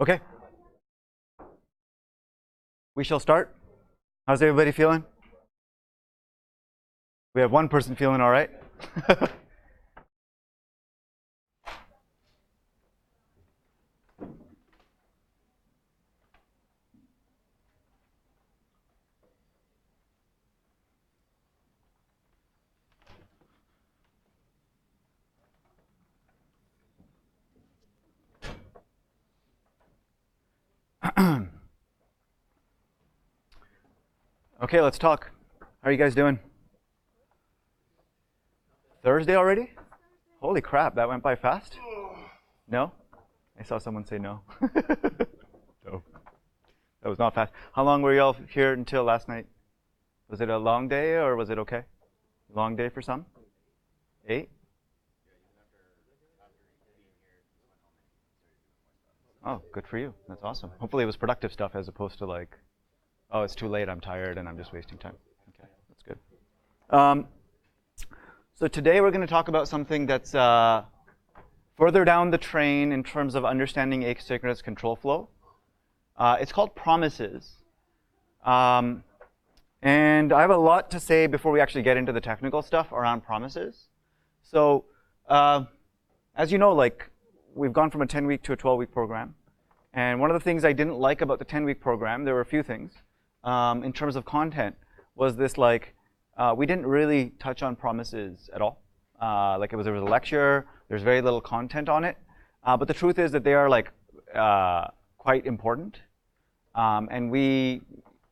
Okay. We shall start. How's everybody feeling? We have one person feeling all right. Okay, let's talk. How are you guys doing? Thursday already? Holy crap, that went by fast? No? I saw someone say no. No. That was not fast. How long were you all here until last night? Was it a long day or was it okay? Long day for some? 8? Oh, good for you. That's awesome. Hopefully it was productive stuff as opposed to like, oh, it's too late, I'm tired, and I'm just wasting time. Okay, that's good. So today we're going to talk about something that's further down the train in terms of understanding asynchronous control flow. It's called promises. And I have a lot to say before we actually get into the technical stuff around promises. So as you know, like, we've gone from a 10-week to a 12-week program. And one of the things I didn't like about the 10-week program, there were a few things, in terms of content, was this, like, we didn't really touch on promises at all. Like, there was a lecture, there's very little content on it. But the truth is that they are, like, quite important. And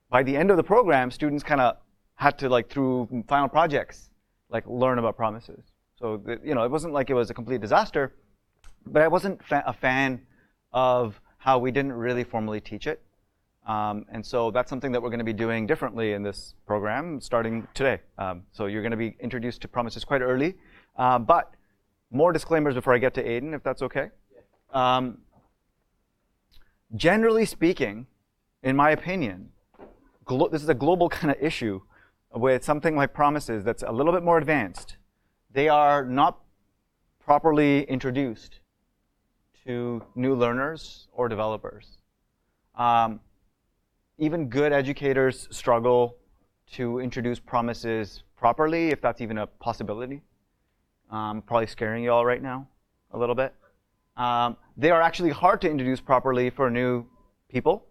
by the end of the program, students kind of had to, like, through final projects, like, learn about promises. So, you know, it wasn't like it was a complete disaster, but I wasn't a fan of how we didn't really formally teach it. And so that's something that we're going to be doing differently in this program starting today. So you're going to be introduced to promises quite early. But more disclaimers before I get to Aiden, if that's okay. Generally speaking, in my opinion, this is a global kind of issue with something like promises that's a little bit more advanced. They are not properly introduced to new learners or developers. Even good educators struggle to introduce promises properly, if that's even a possibility. Probably scaring you all right now a little bit. They are actually hard to introduce properly for new people.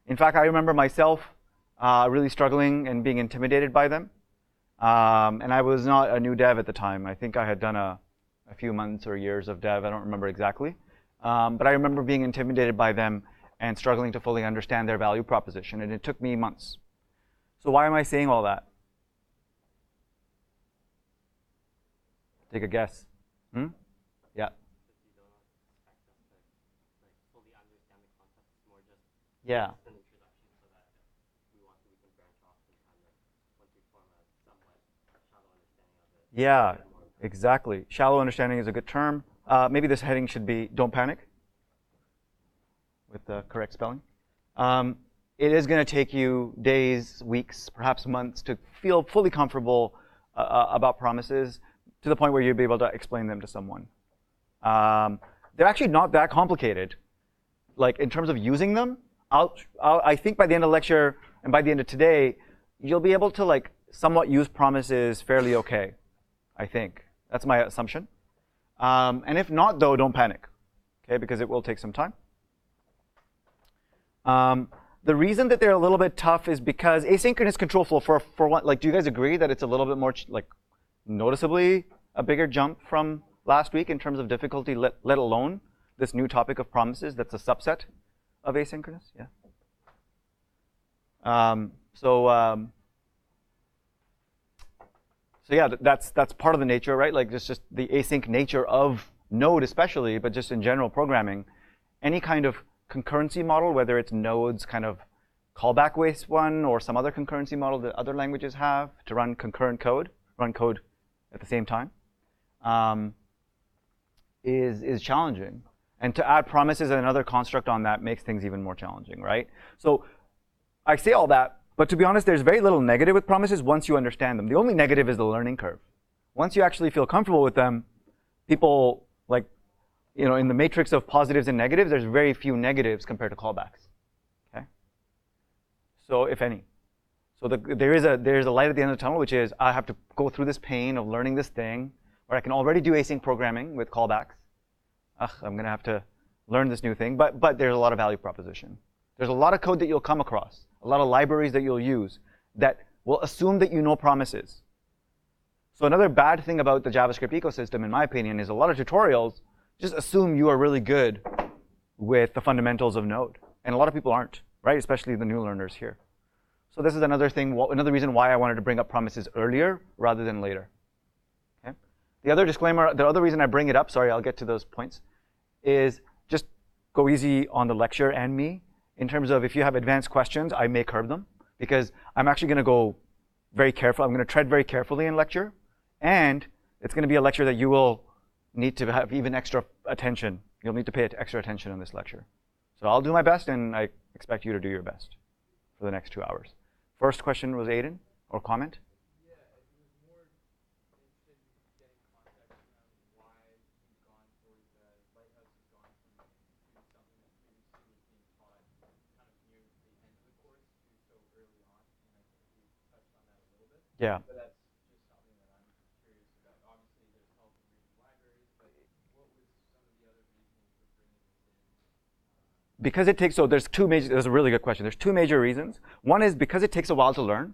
In fact, I remember myself really struggling and being intimidated by them. And I was not a new dev at the time. I think I had done a few months or years of dev. I don't remember exactly. But I remember being intimidated by them and struggling to fully understand their value proposition. And it took me months. So why am I saying all that? Take a guess. Yeah. Yeah. Yeah, exactly. Shallow understanding is a good term. Maybe this heading should be "Don't Panic," with the correct spelling. It is going to take you days, weeks, perhaps months to feel fully comfortable about promises to the point where you'll be able to explain them to someone. They're actually not that complicated. Like, in terms of using them, I think by the end of the lecture and by the end of today, you'll be able to, like, somewhat use promises fairly okay, I think. That's my assumption. And if not, though, don't panic, okay, because it will take some time. The reason that they're a little bit tough is because asynchronous control flow, for one, like, do you guys agree that it's a little bit more, like, noticeably a bigger jump from last week in terms of difficulty, let alone this new topic of promises that's a subset of asynchronous? Yeah. So yeah, that's part of the nature, right? Like, just the async nature of Node especially, but just in general programming. Any kind of concurrency model, whether it's Node's kind of callback-based one or some other concurrency model that other languages have to run concurrent code, run code at the same time, is challenging. And to add promises and another construct on that makes things even more challenging, right? So I say all that, but to be honest, there's very little negative with promises once you understand them. The only negative is the learning curve. Once you actually feel comfortable with them, people, like, in the matrix of positives and negatives, there's very few negatives compared to callbacks. Okay. So if any. So there is a light at the end of the tunnel, which is I have to go through this pain of learning this thing, where I can already do async programming with callbacks. I'm going to have to learn this new thing, but there's a lot of value proposition. There's a lot of code that you'll come across, a lot of libraries that you'll use that will assume that you know promises. So another bad thing about the JavaScript ecosystem, in my opinion, is a lot of tutorials just assume you are really good with the fundamentals of Node. And a lot of people aren't, right? Especially the new learners here. So this is another thing, another reason why I wanted to bring up promises earlier rather than later. Okay? The other disclaimer, the other reason I bring it up, sorry, I'll get to those points, is just go easy on the lecture and me. In terms of if you have advanced questions, I may curb them, because I'm actually going to go very careful. I'm going to tread very carefully in lecture. And it's going to be a lecture that you will need to have even extra attention. You'll need to pay extra attention in this lecture. So I'll do my best, and I expect you to do your best for the next 2 hours. First question was Aiden, or comment? Yeah, it was more interested in getting context around why you've gone for the Lighthouse has gone from to something that previously was being taught kind of near the end of the course to so early on. And I think you touched on that a little bit. Yeah. But that's just something that I'm curious about. Obviously, there's help in reading libraries, but what was some of the other reasoning for bringing this in? Because it takes, so there's two major, that's a really good question. There's two major reasons. One is because it takes a while to learn.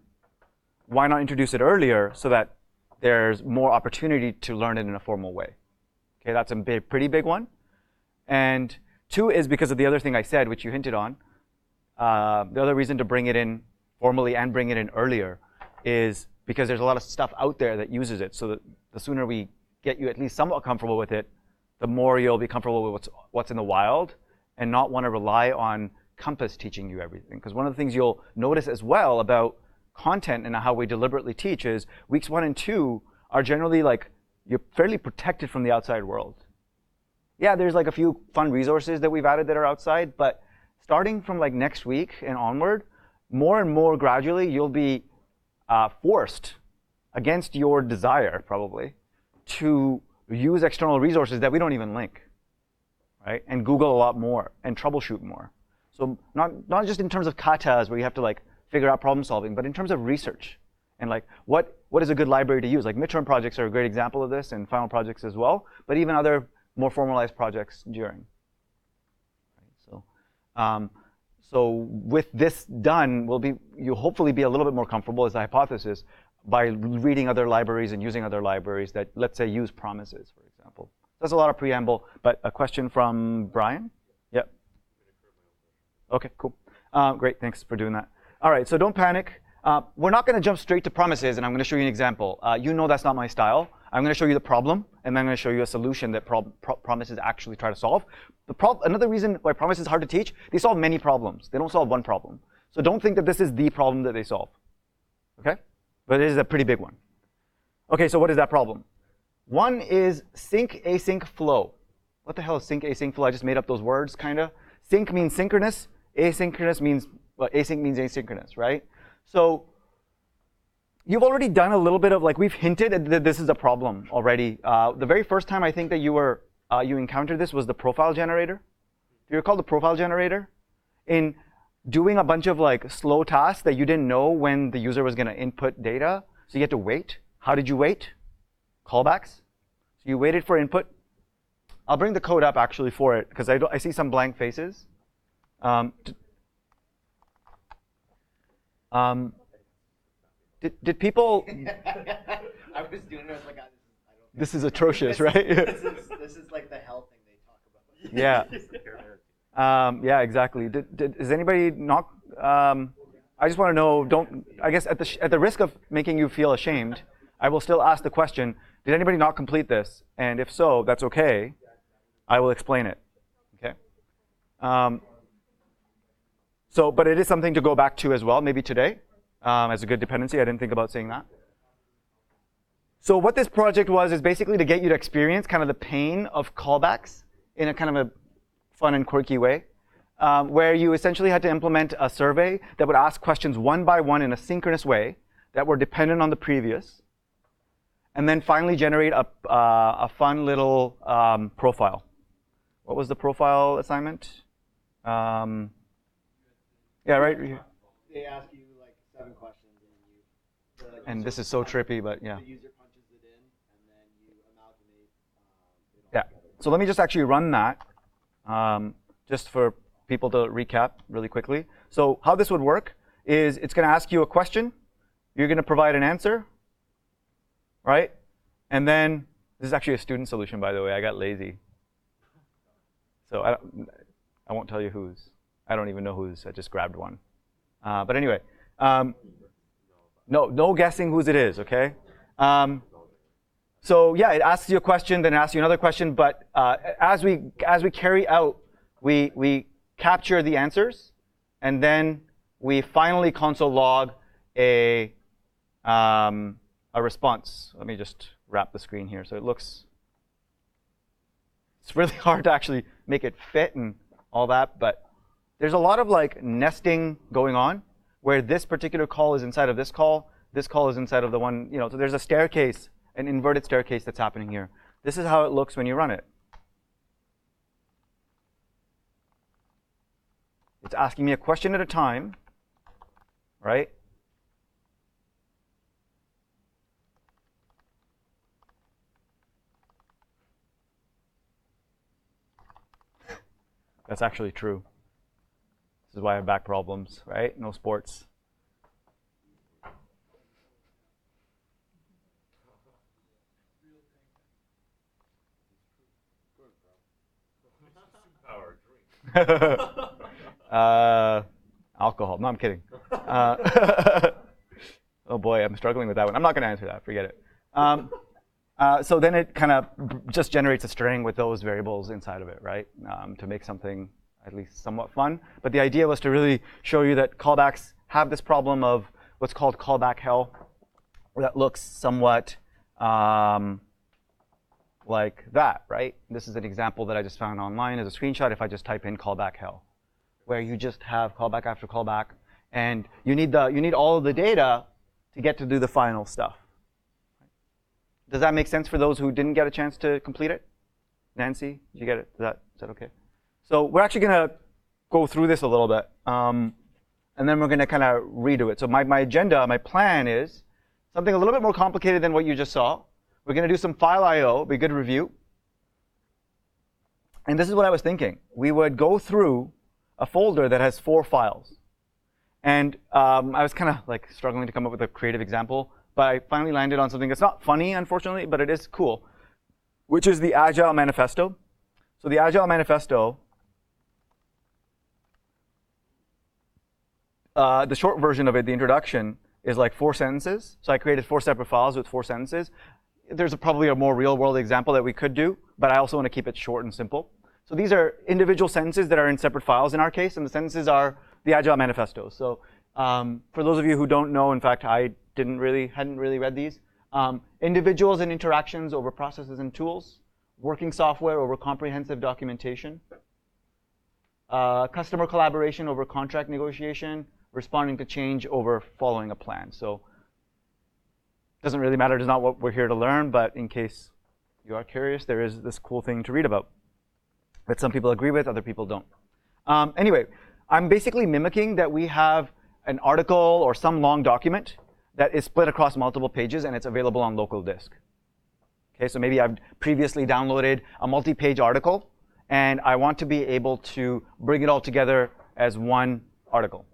Why not introduce it earlier so that there's more opportunity to learn it in a formal way? Okay, that's a pretty big one. And two is because of the other thing I said, which you hinted on. The other reason to bring it in formally and bring it in earlier is because there's a lot of stuff out there that uses it. So that the sooner we get you at least somewhat comfortable with it, the more you'll be comfortable with what's in the wild and not want to rely on Compass teaching you everything. Because one of the things you'll notice as well about content and how we deliberately teach is weeks 1 and 2 are generally like you're fairly protected from the outside world. Yeah, there's like a few fun resources that we've added that are outside, but starting from like next week and onward, more and more gradually you'll be forced, against your desire probably, to use external resources that we don't even link, right? And Google a lot more and troubleshoot more. So not just in terms of katas where you have to like figure out problem solving, but in terms of research and like what is a good library to use. Like midterm projects are a great example of this, and final projects as well, but even other more formalized projects during. Right? So with this done, you'll hopefully be a little bit more comfortable, as a hypothesis, by reading other libraries and using other libraries that, let's say, use promises, for example. That's a lot of preamble, but a question from Brian? Yep. Okay, cool. Great, thanks for doing that. All right, so don't panic. We're not going to jump straight to promises, and I'm going to show you an example. You know that's not my style. I'm going to show you the problem, and then I'm going to show you a solution that promises actually try to solve. Another reason why promises is hard to teach, they solve many problems. They don't solve one problem. So don't think that this is the problem that they solve. Okay? But it is a pretty big one. Okay, so what is that problem? One is sync async flow. What the hell is sync async flow? I just made up those words, kind of. Sync means synchronous. Asynchronous means, well, async means asynchronous, right? So you've already done a little bit of, like, we've hinted that this is a problem already. The very first time I think that you encountered this was the profile generator. Do you recall the profile generator? In doing a bunch of like slow tasks that you didn't know when the user was going to input data, so you had to wait. How did you wait? Callbacks. So you waited for input. I'll bring the code up actually for it, because I see some blank faces. Did people? I was doing it. I was like, this is atrocious, right? this is like the hell thing they talk about. Yeah. Yeah, exactly. Is anybody not? I just want to know. I guess at the risk of making you feel ashamed, I will still ask the question: did anybody not complete this? And if so, that's okay. I will explain it. Okay. But it is something to go back to as well, maybe today, as a good dependency. I didn't think about saying that. So what this project was is basically to get you to experience kind of the pain of callbacks in a kind of a fun and quirky way, where you essentially had to implement a survey that would ask questions one by one in a synchronous way that were dependent on the previous, and then finally generate a fun little profile. what was the profile assignment? Yeah, right. They ask you like 7 questions, and you. And this is so trippy, but yeah. The user punches it in, and then you amalgamate it all Yeah. together. So let me just actually run that, just for people to recap really quickly. So how this would work is it's going to ask you a question. You're going to provide an answer, right? And then this is actually a student solution, by the way. I got lazy. So I won't tell you whose. I don't even know whose. I just grabbed one. But anyway, no guessing whose it is, okay? So yeah, it asks you a question, then it asks you another question. But as we carry out, we capture the answers, and then we finally console log a response. Let me just wrap the screen here so it looks. It's really hard to actually make it fit and all that, but there's a lot of like nesting going on where this particular call is inside of this call is inside of the one, so there's a staircase, an inverted staircase that's happening here. This is how it looks when you run it. It's asking me a question at a time, right? That's actually true. This is why I have back problems, right? No sports. Alcohol. No, I'm kidding. Oh boy, I'm struggling with that one. I'm not going to answer that. Forget it. So then it kind of just generates a string with those variables inside of it, right? To make something at least somewhat fun. But the idea was to really show you that callbacks have this problem of what's called callback hell, that looks somewhat like that, right? This is an example that I just found online as a screenshot if I just type in callback hell, where you just have callback after callback, and you need all of the data to get to do the final stuff. Does that make sense for those who didn't get a chance to complete it? Nancy, did you get it? Is that okay? So we're actually going to go through this a little bit, and then we're going to kind of redo it. So my agenda, my plan is something a little bit more complicated than what you just saw. We're going to do some file I/O, be good review. And this is what I was thinking. We would go through a folder that has 4 files. And I was kind of like struggling to come up with a creative example, but I finally landed on something that's not funny, unfortunately, but it is cool, which is the Agile Manifesto. So the Agile Manifesto, the short version of it, the introduction, is like 4 sentences. So I created 4 separate files with 4 sentences. There's probably a more real-world example that we could do, but I also want to keep it short and simple. So these are individual sentences that are in separate files in our case, and the sentences are the Agile Manifesto. So for those of you who don't know, in fact, I hadn't really read these. Individuals and interactions over processes and tools, working software over comprehensive documentation, customer collaboration over contract negotiation, responding to change over following a plan. So doesn't really matter. It's not what we're here to learn, but in case you are curious, there is this cool thing to read about that some people agree with, other people don't. Anyway, I'm basically mimicking that we have an article or some long document that is split across multiple pages and it's available on local disk. Okay, so maybe I've previously downloaded a multi-page article and I want to be able to bring it all together as one article,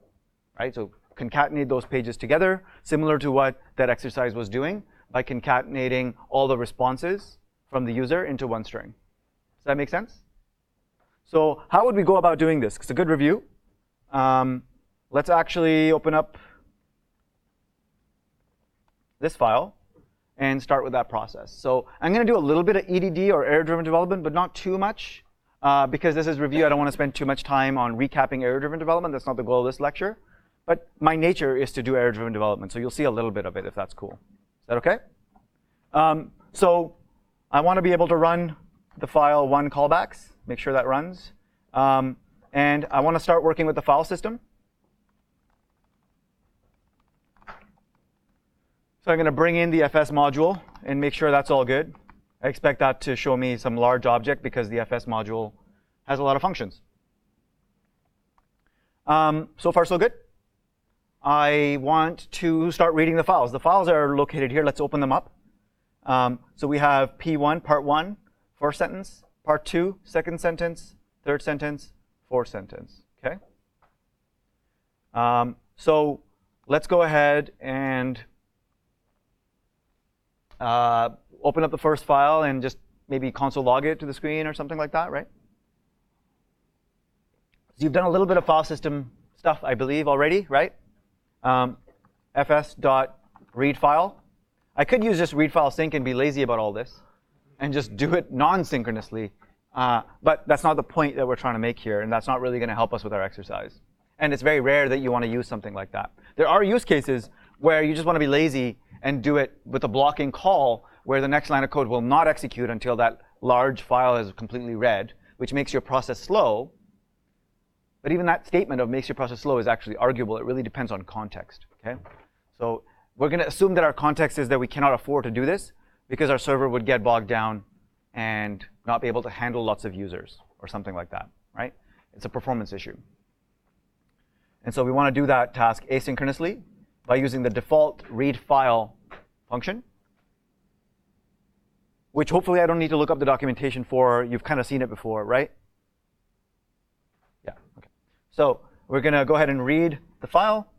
right? So concatenate those pages together, similar to what that exercise was doing by concatenating all the responses from the user into one string. Does that make sense? So how would we go about doing this? It's a good review. Let's actually open up this file and start with that process. So I'm going to do a little bit of EDD or error-driven development, but not too much. Because this is review, I don't want to spend too much time on recapping error-driven development. That's not the goal of this lecture. But my nature is to do error-driven development. So you'll see a little bit of it if that's cool. Is that OK? So I want to be able to run the file 1 callbacks, make sure that runs. And I want to start working with the file system. So I'm going to bring in the FS module and make sure that's all good. I expect that to show me some large object because the FS module has a lot of functions. So far, so good. I want to start reading the files. The files are located here. Let's open them up. So we have P1, part 1, first sentence, part 2, second sentence, third sentence, fourth sentence. Okay. So let's go ahead and open up the first file and just maybe console log it to the screen or something like that, right? So you've done a little bit of file system stuff, I believe, already, right? fs.read file. I could use just read file sync and be lazy about all this and just do it non-synchronously. But that's not the point that we're trying to make here, and that's not really going to help us with our exercise. And it's very rare that you want to use something like that. There are use cases where you just want to be lazy and do it with a blocking call where the next line of code will not execute until that large file is completely read, which makes your process slow. But even that statement of makes your process slow is actually arguable. It really depends on context. Okay? So we're going to assume that our context is that we cannot afford to do this because our server would get bogged down and not be able to handle lots of users or something like that. Right? It's a performance issue. And so we want to do that task asynchronously by using the default read file function, which hopefully I don't need to look up the documentation for. You've kind of seen it before, right? Yeah, OK. So we're going to go ahead and read the file,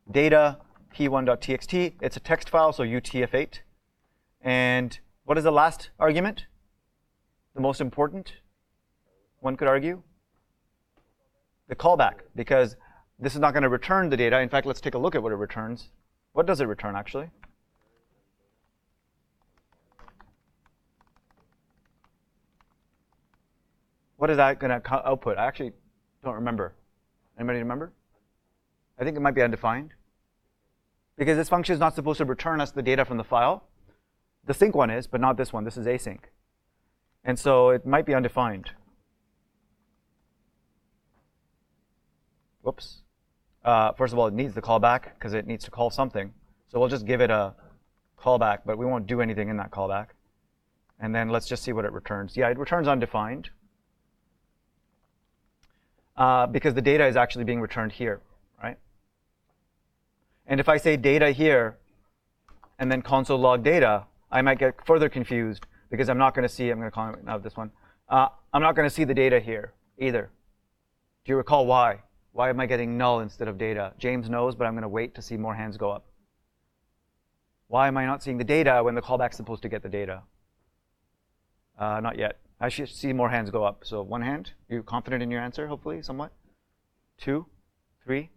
data p1.txt. It's a text file, so UTF-8. And what is the last argument? The most important, one could argue? The callback, because this is not going to return the data. In fact, let's take a look at what it returns. What does it return, actually? What is that going to output? I actually don't remember. Anybody remember? I think it might be undefined. Because this function is not supposed to return us the data from the file. The sync one is, but not this one. This is async. And so it might be undefined. Whoops. First of all, it needs the callback because it needs to call something. So we'll just give it a callback, but we won't do anything in that callback. And then let's just see what it returns. Yeah, it returns undefined because the data is actually being returned here, right? And if I say data here and then console log data, I might get further confused because I'm not going to see, I'm going to call it now this one. I'm not going to see the data here either. Do you recall why? Why am I getting null instead of data? James knows, but I'm going to wait to see more hands go up. Why am I not seeing the data when the callback's supposed to get the data? Not yet. I should see more hands go up. So one hand. You confident in your answer, hopefully, somewhat? 2, 3.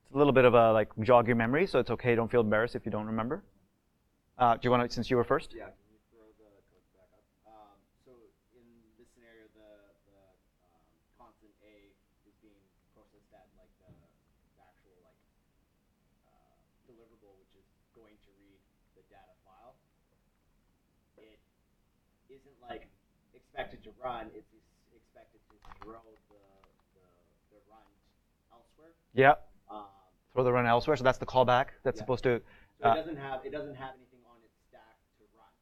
It's a little bit of a like jog your memory, so it's OK. Don't feel embarrassed if you don't remember. Do you want to, since you were first? Yeah, can you throw the code back up? So in this scenario, the constant A is being processed at like the actual like deliverable, which is going to read the data file. It isn't like expected to run. It's expected to throw the run elsewhere. Yeah. Throw the run elsewhere. So that's the callback. That's supposed to. So it doesn't have anything on its stack to run.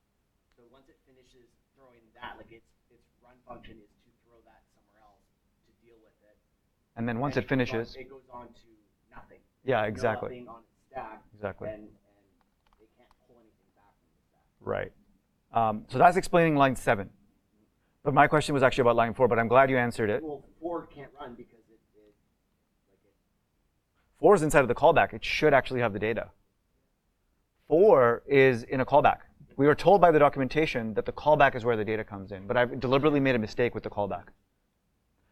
So once it finishes throwing that, like its run function is to throw that somewhere else to deal with it. And then once it finishes, it goes on to nothing. Yeah, There's exactly. nothing on its stack. Exactly. And it can't pull anything back from the stack. Right. So that's explaining line 7. But my question was actually about line 4, but I'm glad you answered it. Well, 4 can't run because 4 is inside of the callback. It should actually have the data. 4 is in a callback. We were told by the documentation that the callback is where the data comes in, but I've deliberately made a mistake with the callback.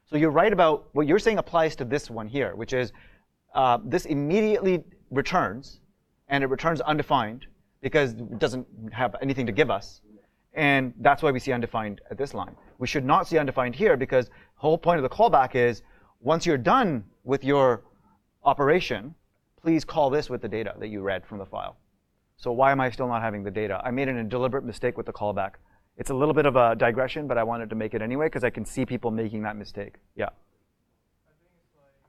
So you're right about what you're saying applies to this one here, which is this immediately returns, and it returns undefined because it doesn't have anything to give us. And that's why we see undefined at this line. We should not see undefined here because the whole point of the callback is once you're done with your operation, please call this with the data that you read from the file. So why am I still not having the data? I made a deliberate mistake with the callback. It's a little bit of a digression, but I wanted to make it anyway because I can see people making that mistake. Yeah. I think it's like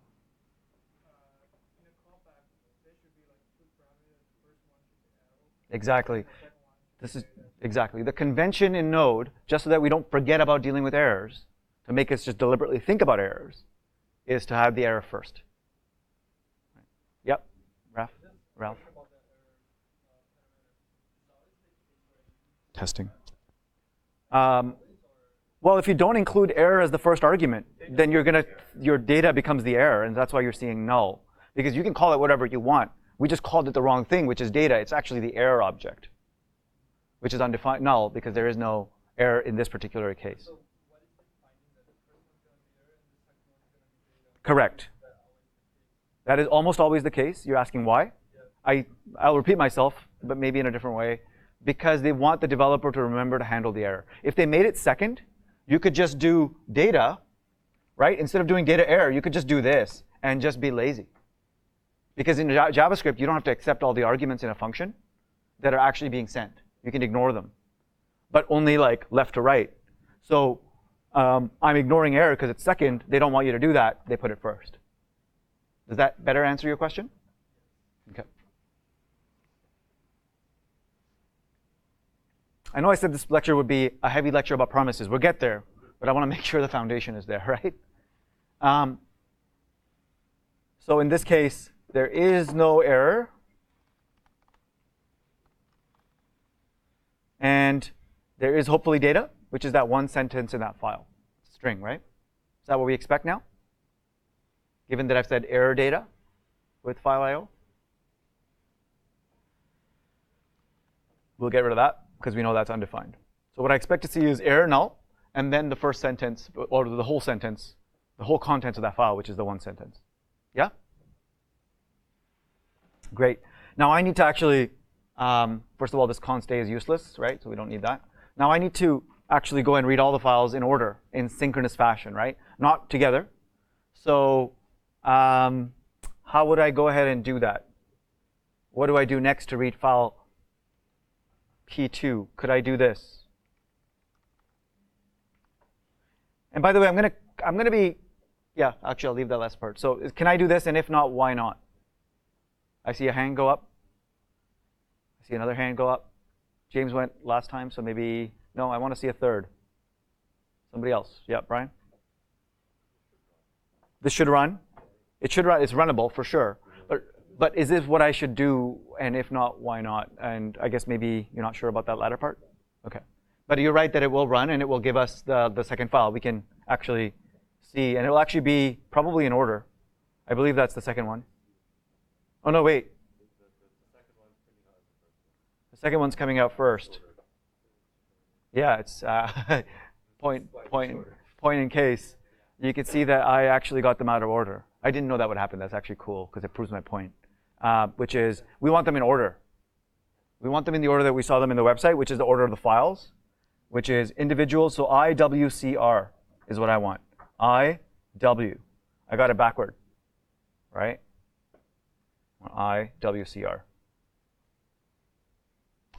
in a callback, there should be like 2 parameters. The first one should be arrow. Exactly. The second one should This is exactly the convention in Node, just so that we don't forget about dealing with errors, to make us just deliberately think about errors, is to have the error first. Right. Yep, Ralph. Testing. Well, if you don't include error as the first argument, then your data becomes the error, and that's why you're seeing null. Because you can call it whatever you want. We just called it the wrong thing, which is data. It's actually the error object, which is undefined null because there is no error in this particular case. So what is the finding that the first one's going to be error and the second one's going to be data? Correct. That is almost always the case. You're asking why? Yeah. I'll repeat myself, but maybe in a different way. Because they want the developer to remember to handle the error. If they made it second, you could just do data, right? Instead of doing data error, you could just do this and just be lazy. Because in JavaScript, you don't have to accept all the arguments in a function that are actually being sent. You can ignore them, but only like left to right. So I'm ignoring error because it's second. They don't want you to do that. They put it first. Does that better answer your question? Okay. I know I said this lecture would be a heavy lecture about promises. We'll get there, but I want to make sure the foundation is there, right? So in this case, there is no error. And there is hopefully data, which is that one sentence in that file. String, right? Is that what we expect now? Given that I've said error data with file IO? We'll get rid of that, because we know that's undefined. So what I expect to see is error null, and then the first sentence, or the whole sentence, the whole contents of that file, which is the one sentence. Yeah? Great. Now I need to actually, first of all, this const a is useless, right? So we don't need that. Now I need to actually go and read all the files in order, in synchronous fashion, right? Not together. So how would I go ahead and do that? What do I do next to read file P2? Could I do this? And by the way, I'm gonna be, yeah, actually I'll leave that last part. So can I do this? And if not, why not? I see a hand go up. I see another hand go up. James went last time, so maybe, no, I want to see a third. Somebody else. Yeah, Brian? This should run. It should run. It's runnable for sure. But is this what I should do? And if not, why not? And I guess maybe you're not sure about that latter part? Okay. But you're right that it will run, and it will give us the second file. We can actually see, and it will actually be probably in order. I believe that's the second one. Oh, no, wait. The second one's coming out first. Yeah, it's point in case. You can see that I actually got them out of order. I didn't know that would happen. That's actually cool, because it proves my point, which is we want them in order. We want them in the order that we saw them in the website, which is the order of the files, which is individual. So IWCR is what I want. IW. I got it backward, right? IWCR.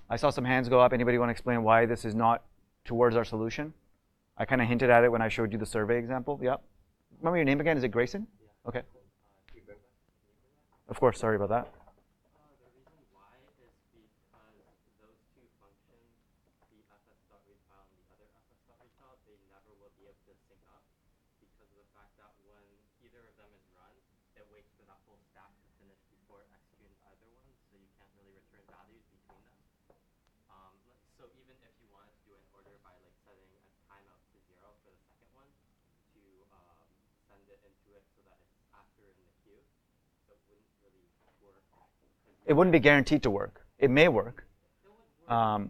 I saw some hands go up. Anybody want to explain why this is not towards our solution? I kind of hinted at it when I showed you the survey example. Yep. Remember your name again? Is it Grayson? Yeah. Okay. Of course. Sorry about that. The reason why is because those two functions, the fs.read file and the other fs.read file, they never will be able to sync up because of the fact that when either of them is run, it waits for that full stack to finish before executing either one, so you can't really return values between them. So even if you wanted to do an order by like setting a timeout to 0 for the second one to send it into it so that it's after in the queue, it wouldn't really work. It wouldn't be guaranteed to work. It may work. I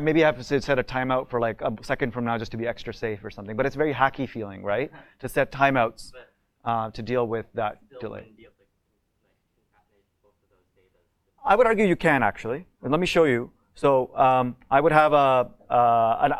maybe have to set a timeout for like a second from now just to be extra safe or something. But it's very hacky feeling, right? To set timeouts to deal with that delay. I would argue you can actually. And let me show you. So I would have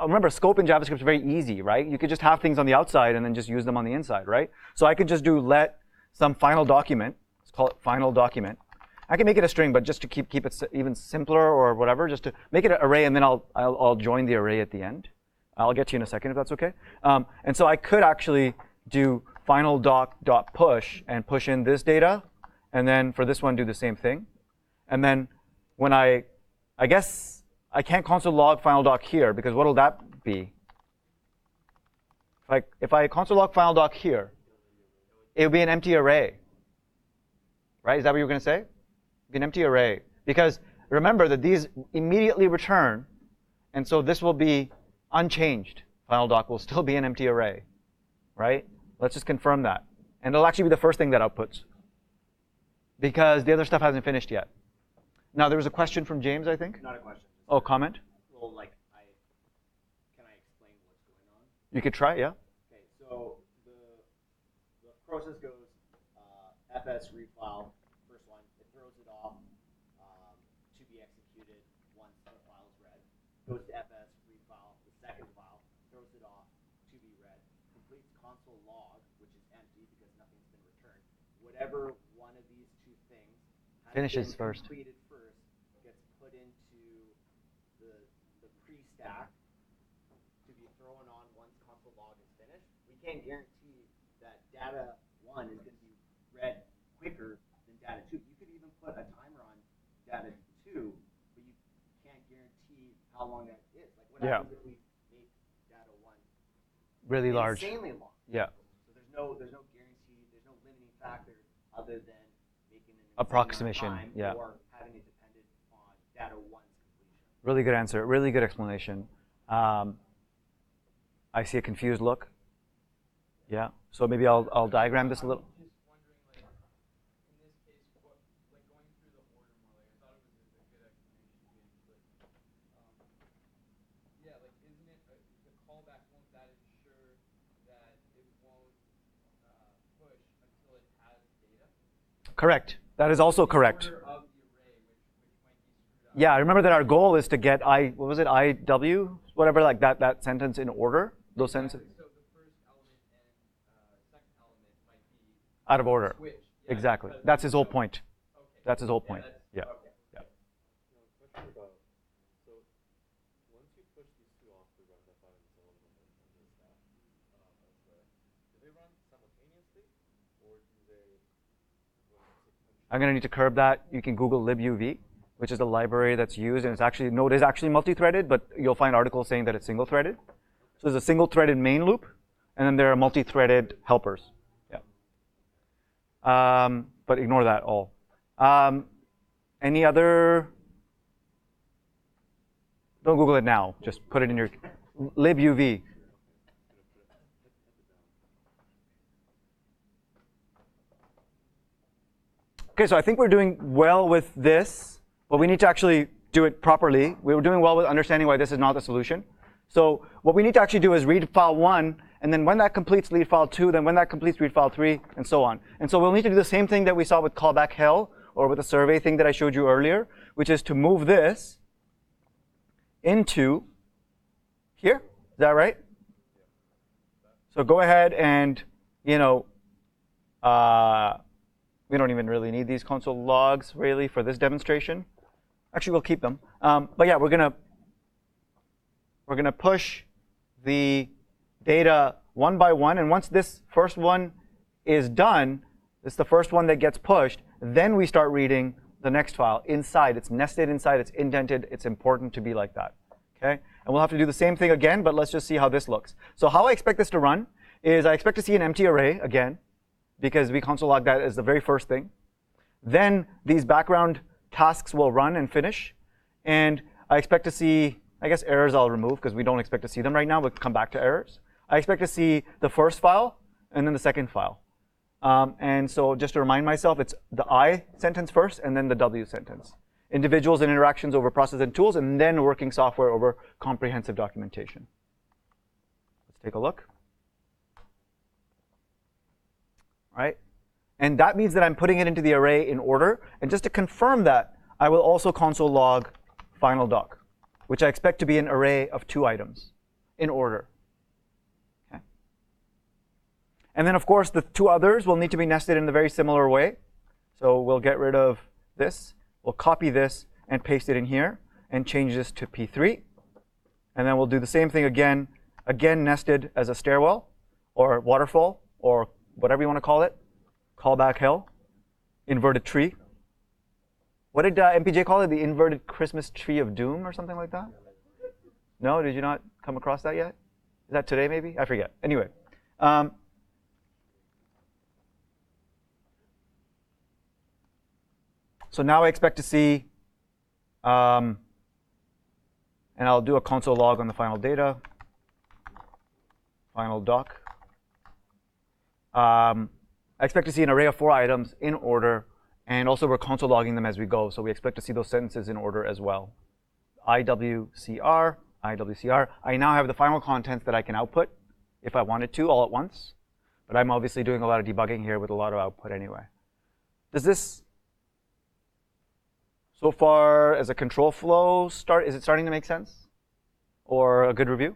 remember scope in JavaScript is very easy, right? You could just have things on the outside and then just use them on the inside, right? So I could just do let some final document. Let's call it final document. I can make it a string, but just to keep it even simpler or whatever, just to make it an array, and then I'll join the array at the end. I'll get to you in a second if that's okay. And so I could actually do final doc.push and push in this data, and then for this one do the same thing. And then when I guess I can't console log final doc here, because what will that be? If I console log final doc here, it would be an empty array. Right? Is that what you were going to say? It'd be an empty array. Because remember that these immediately return, and so this will be unchanged. Final doc will still be an empty array. Right? Let's just confirm that. And it'll actually be the first thing that outputs, because the other stuff hasn't finished yet. Now, there was a question from James, I think? Not a question. Oh, comment? Well, like, can I explain what's going on? You could try, yeah. Okay, so the process goes fs read file, first one, it throws it off to be executed once the file is read. Goes to fs read file, the second file, throws it off to be read. Completes console log, which is empty because nothing's been returned. Whatever one of these two things has Finishes been first. completed first gets put into the pre-stack to be thrown on once console log is finished. We can't guarantee that data 1 is going to be read quicker than data 2. You could even put a timer on data 2, but you can't guarantee how long that is. Like, what happens if we make data 1 really large? insanely long? Yeah. So there's no guarantee, there's no limiting factor other than making an Approximation, time yeah. or having it dependent on data 1's completion. Really good answer. Really good explanation. I see a confused look. Yeah. So maybe I'll diagram this a little. Just wondering, like, in this case, what, like, going through the order more, like, I thought it was a good explanation, James, but, yeah, like, isn't it, the callback, won't that ensure that it won't push until it has data? Correct. That is also correct. Order of the array, which might be screwed up. Yeah, remember that our goal is to get what was it, IW, whatever, like that sentence in order, those sentences. So the first element and second element might be Out of order. switched. Exactly. That's his whole point. Okay. That's his whole point. Yeah. Okay. Yeah. Question about, so once you push these two off the run file and so on and the stack elsewhere, do they run simultaneously or do they run sequentially? I'm going to need to curb that. You can Google libuv, which is a library that's used, and it's actually, Node is actually multi-threaded, but you'll find articles saying that it's single-threaded. So there's a single-threaded main loop, and then there are multi-threaded helpers. Yeah. But ignore that all. Any other? Don't Google it now. Just put it in your libuv. Okay, so I think we're doing well with this, but we need to actually do it properly. We were doing well with understanding why this is not the solution. So what we need to actually do is read file 1, and then when that completes, read file 2, then when that completes, read file 3, and so on. And so we'll need to do the same thing that we saw with callback hell, or with the survey thing that I showed you earlier, which is to move this into here. Is that right? So go ahead and, we don't even really need these console logs, really, for this demonstration. Actually, we'll keep them. But yeah, we're going to push the data one by one. And once this first one is done, this is the first one that gets pushed, then we start reading the next file inside. It's nested inside. It's indented. It's important to be like that. Okay? And we'll have to do the same thing again, but let's just see how this looks. So how I expect this to run is I expect to see an empty array again, because we console log that as the very first thing. Then these background tasks will run and finish. And I expect to see, I guess errors I'll remove because we don't expect to see them right now. We'll come back to errors. I expect to see the first file and then the second file. And so just to remind myself, it's the I sentence first and then the W sentence. Individuals and interactions over process and tools, and then working software over comprehensive documentation. Let's take a look. Right? And that means that I'm putting it into the array in order. And just to confirm that, I will also console log final doc, which I expect to be an array of 2 items in order. Okay. And then, of course, the 2 others will need to be nested in a very similar way. So we'll get rid of this. We'll copy this and paste it in here and change this to P3. And then we'll do the same thing again nested as a stairwell or waterfall or whatever you want to call it, callback hell, inverted tree. What did MPJ call it? The inverted Christmas tree of doom or something like that? No, did you not come across that yet? Is that today maybe? I forget. Anyway. So now I expect to see, and I'll do a console log on the final data, final doc. I expect to see an array of 4 items in order, and also we're console logging them as we go. So we expect to see those sentences in order as well. IWCR, IWCR. I now have the final contents that I can output if I wanted to all at once. But I'm obviously doing a lot of debugging here with a lot of output anyway. Does this, so far as a control flow, is it starting to make sense? Or a good review?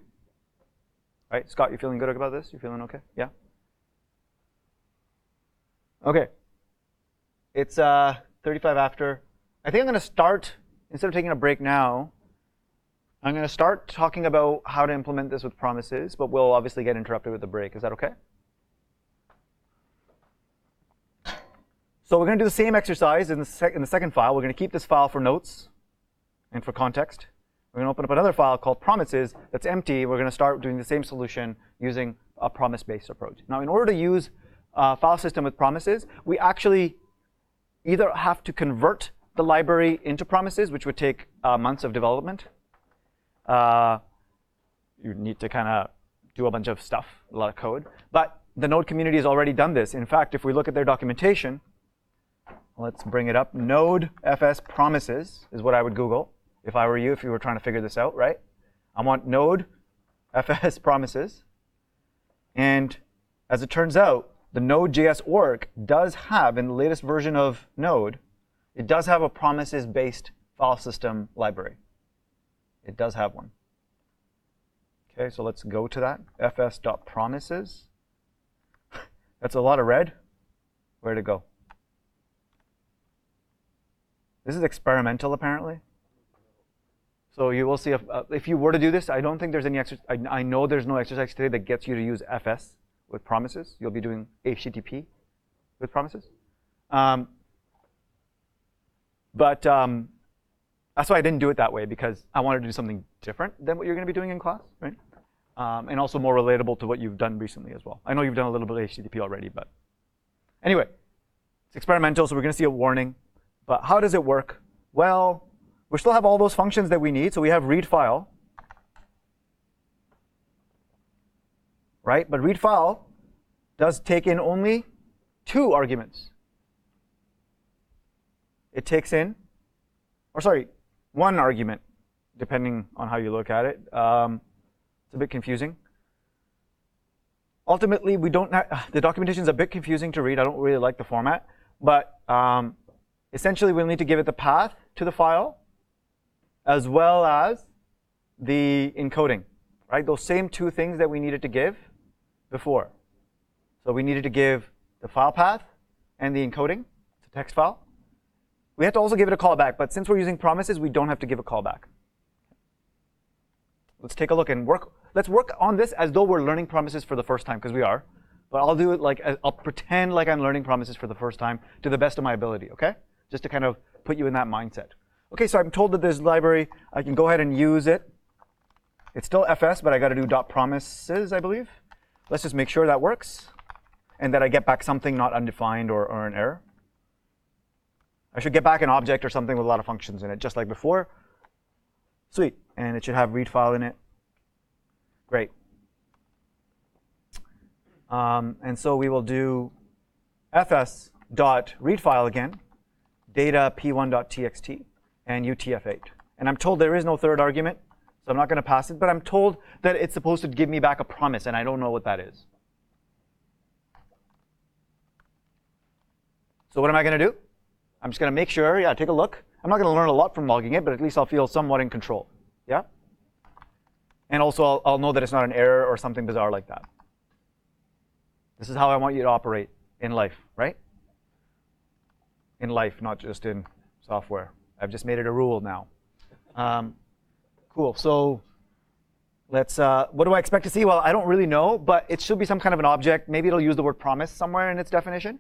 Right, Scott, you feeling good about this? You feeling okay? Yeah? Okay. It's 35 after. I think I'm going to start, instead of taking a break now, I'm going to start talking about how to implement this with promises, but we'll obviously get interrupted with the break. Is that okay? So we're going to do the same exercise in the second file. We're going to keep this file for notes and for context. We're going to open up another file called promises that's empty. We're going to start doing the same solution using a promise-based approach. Now, in order to use a file system with promises, we actually either have to convert the library into promises, which would take months of development. You need to kind of do a bunch of stuff, a lot of code. But the Node community has already done this. In fact, if we look at their documentation, let's bring it up. Node fs promises is what I would Google if I were you, if you were trying to figure this out, right? I want Node fs promises. And as it turns out, the Node.js org does have, in the latest version of Node, it does have a promises-based file system library. It does have one. OK, so let's go to that. fs.promises. That's a lot of red. Where'd it go? This is experimental, apparently. So you will see if you were to do this, I don't think there's any exercise. I know there's no exercise today that gets you to use fs with promises. You'll be doing HTTP with promises. That's why I didn't do it that way, because I wanted to do something different than what you're going to be doing in class, right? And also more relatable to what you've done recently as well. I know you've done a little bit of HTTP already, but anyway, it's experimental, so we're going to see a warning. But how does it work? Well, we still have all those functions that we need. So we have read file, right? But read file does take in only 2 arguments. It takes in, or sorry, 1 argument, depending on how you look at it. It's a bit confusing. Ultimately, we don't the documentation is a bit confusing to read. I don't really like the format. But essentially, we'll need to give it the path to the file, as well as the encoding, right? Those same 2 things that we needed to give before. So we needed to give the file path and the encoding. It's a text file. We have to also give it a callback, but since we're using promises, we don't have to give a callback. Let's take a look and work. Let's work on this as though we're learning promises for the first time, because we are. But I'll do it like, I'll pretend like I'm learning promises for the first time to the best of my ability, OK? Just to kind of put you in that mindset. OK, so I'm told that there's library. I can go ahead and use it. It's still fs, but I got to do .promises, I believe. Let's just make sure that works, and that I get back something not undefined or an error. I should get back an object or something with a lot of functions in it, just like before. Sweet. And it should have read file in it. Great. And so we will do fs.readFile again, data p1.txt, and utf-8. And I'm told there is no 3rd argument, so I'm not going to pass it. But I'm told that it's supposed to give me back a promise, and I don't know what that is. So what am I going to do? I'm just going to make sure, yeah, take a look. I'm not going to learn a lot from logging it, but at least I'll feel somewhat in control. Yeah? And also, I'll know that it's not an error or something bizarre like that. This is how I want you to operate in life, right? In life, not just in software. I've just made it a rule now. Cool. So let's. What do I expect to see? Well, I don't really know, but it should be some kind of an object. Maybe it'll use the word promise somewhere in its definition.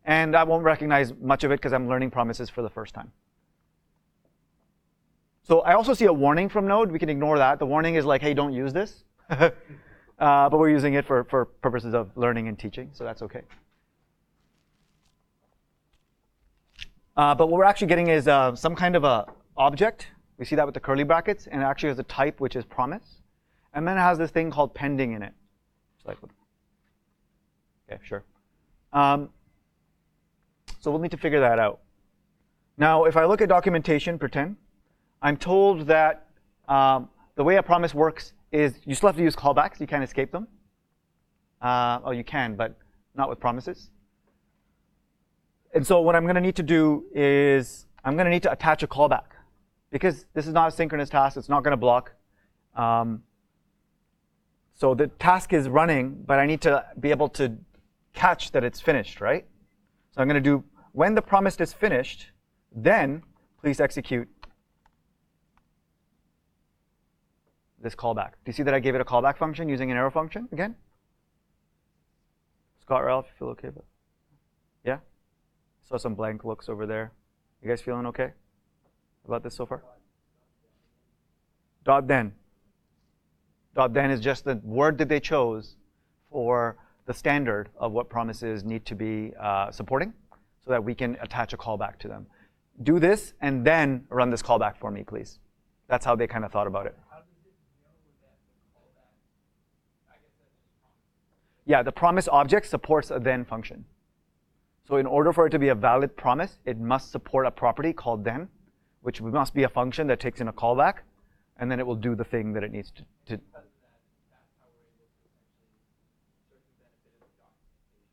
And I won't recognize much of it because I'm learning promises for the first time. So I also see a warning from Node. We can ignore that. The warning is like, hey, don't use this. But we're using it for purposes of learning and teaching, so that's OK. But what we're actually getting is some kind of a object. We see that with the curly brackets, and it actually has a type, which is promise. And then it has this thing called pending in it. It's like, OK, sure. So we'll need to figure that out. Now, if I look at documentation, pretend, I'm told that the way a promise works is you still have to use callbacks. You can't escape them. Oh, you can, but not with promises. And so what I'm going to need to do is I'm going to need to attach a callback. Because this is not a synchronous task, it's not going to block. So the task is running, but I need to be able to catch that it's finished, right? So I'm going to do, when the promise is finished, then please execute this callback. Do you see that I gave it a callback function using an arrow function again? Scott, Ralph, you feel OK? But yeah? Saw some blank looks over there. You guys feeling OK about this so far? Dot then. Dot then is just the word that they chose for the standard of what promises need to be supporting so that we can attach a callback to them. Do this and then run this callback for me, please. That's how they kind of thought about it. How does it know that the callback, I guess that's just promise. Yeah, the promise object supports a then function. So in order for it to be a valid promise, it must support a property called then, which must be a function that takes in a callback, and then it will do the thing that it needs to. Because of that, that's how we're able to essentially circumvent a bit of the documentation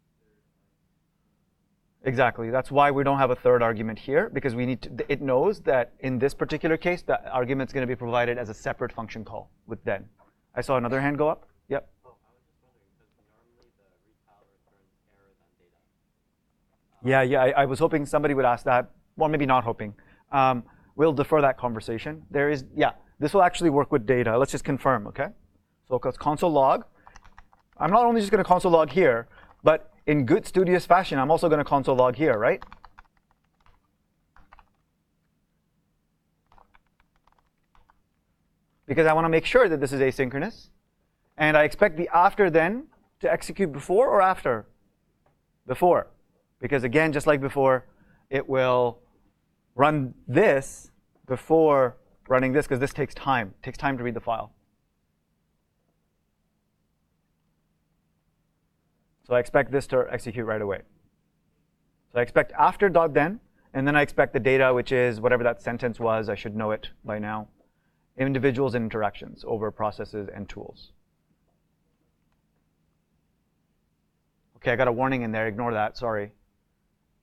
where we wouldn't require that callback as third. Exactly. That's why we don't have a third argument here, because we need to, it knows that in this particular case, the argument's going to be provided as a separate function call with then. I saw another hand go up. Yep. Oh, I was just wondering, because normally the recal returns error than data. Yeah. I was hoping somebody would ask that. Well, maybe not hoping. We'll defer that conversation. There is, yeah, this will actually work with data. Let's just confirm, OK? So it's console log. I'm not only just going to console log here, but in good studious fashion, I'm also going to console log here, right? Because I want to make sure that this is asynchronous. And I expect the after then to execute before or after? Before. Because again, just like before, it will run this before running this, because this takes time. It takes time to read the file. So I expect this to execute right away. So I expect after dot then, and then I expect the data, which is whatever that sentence was. I should know it by now. Individuals and interactions over processes and tools. OK, I got a warning in there. Ignore that. Sorry.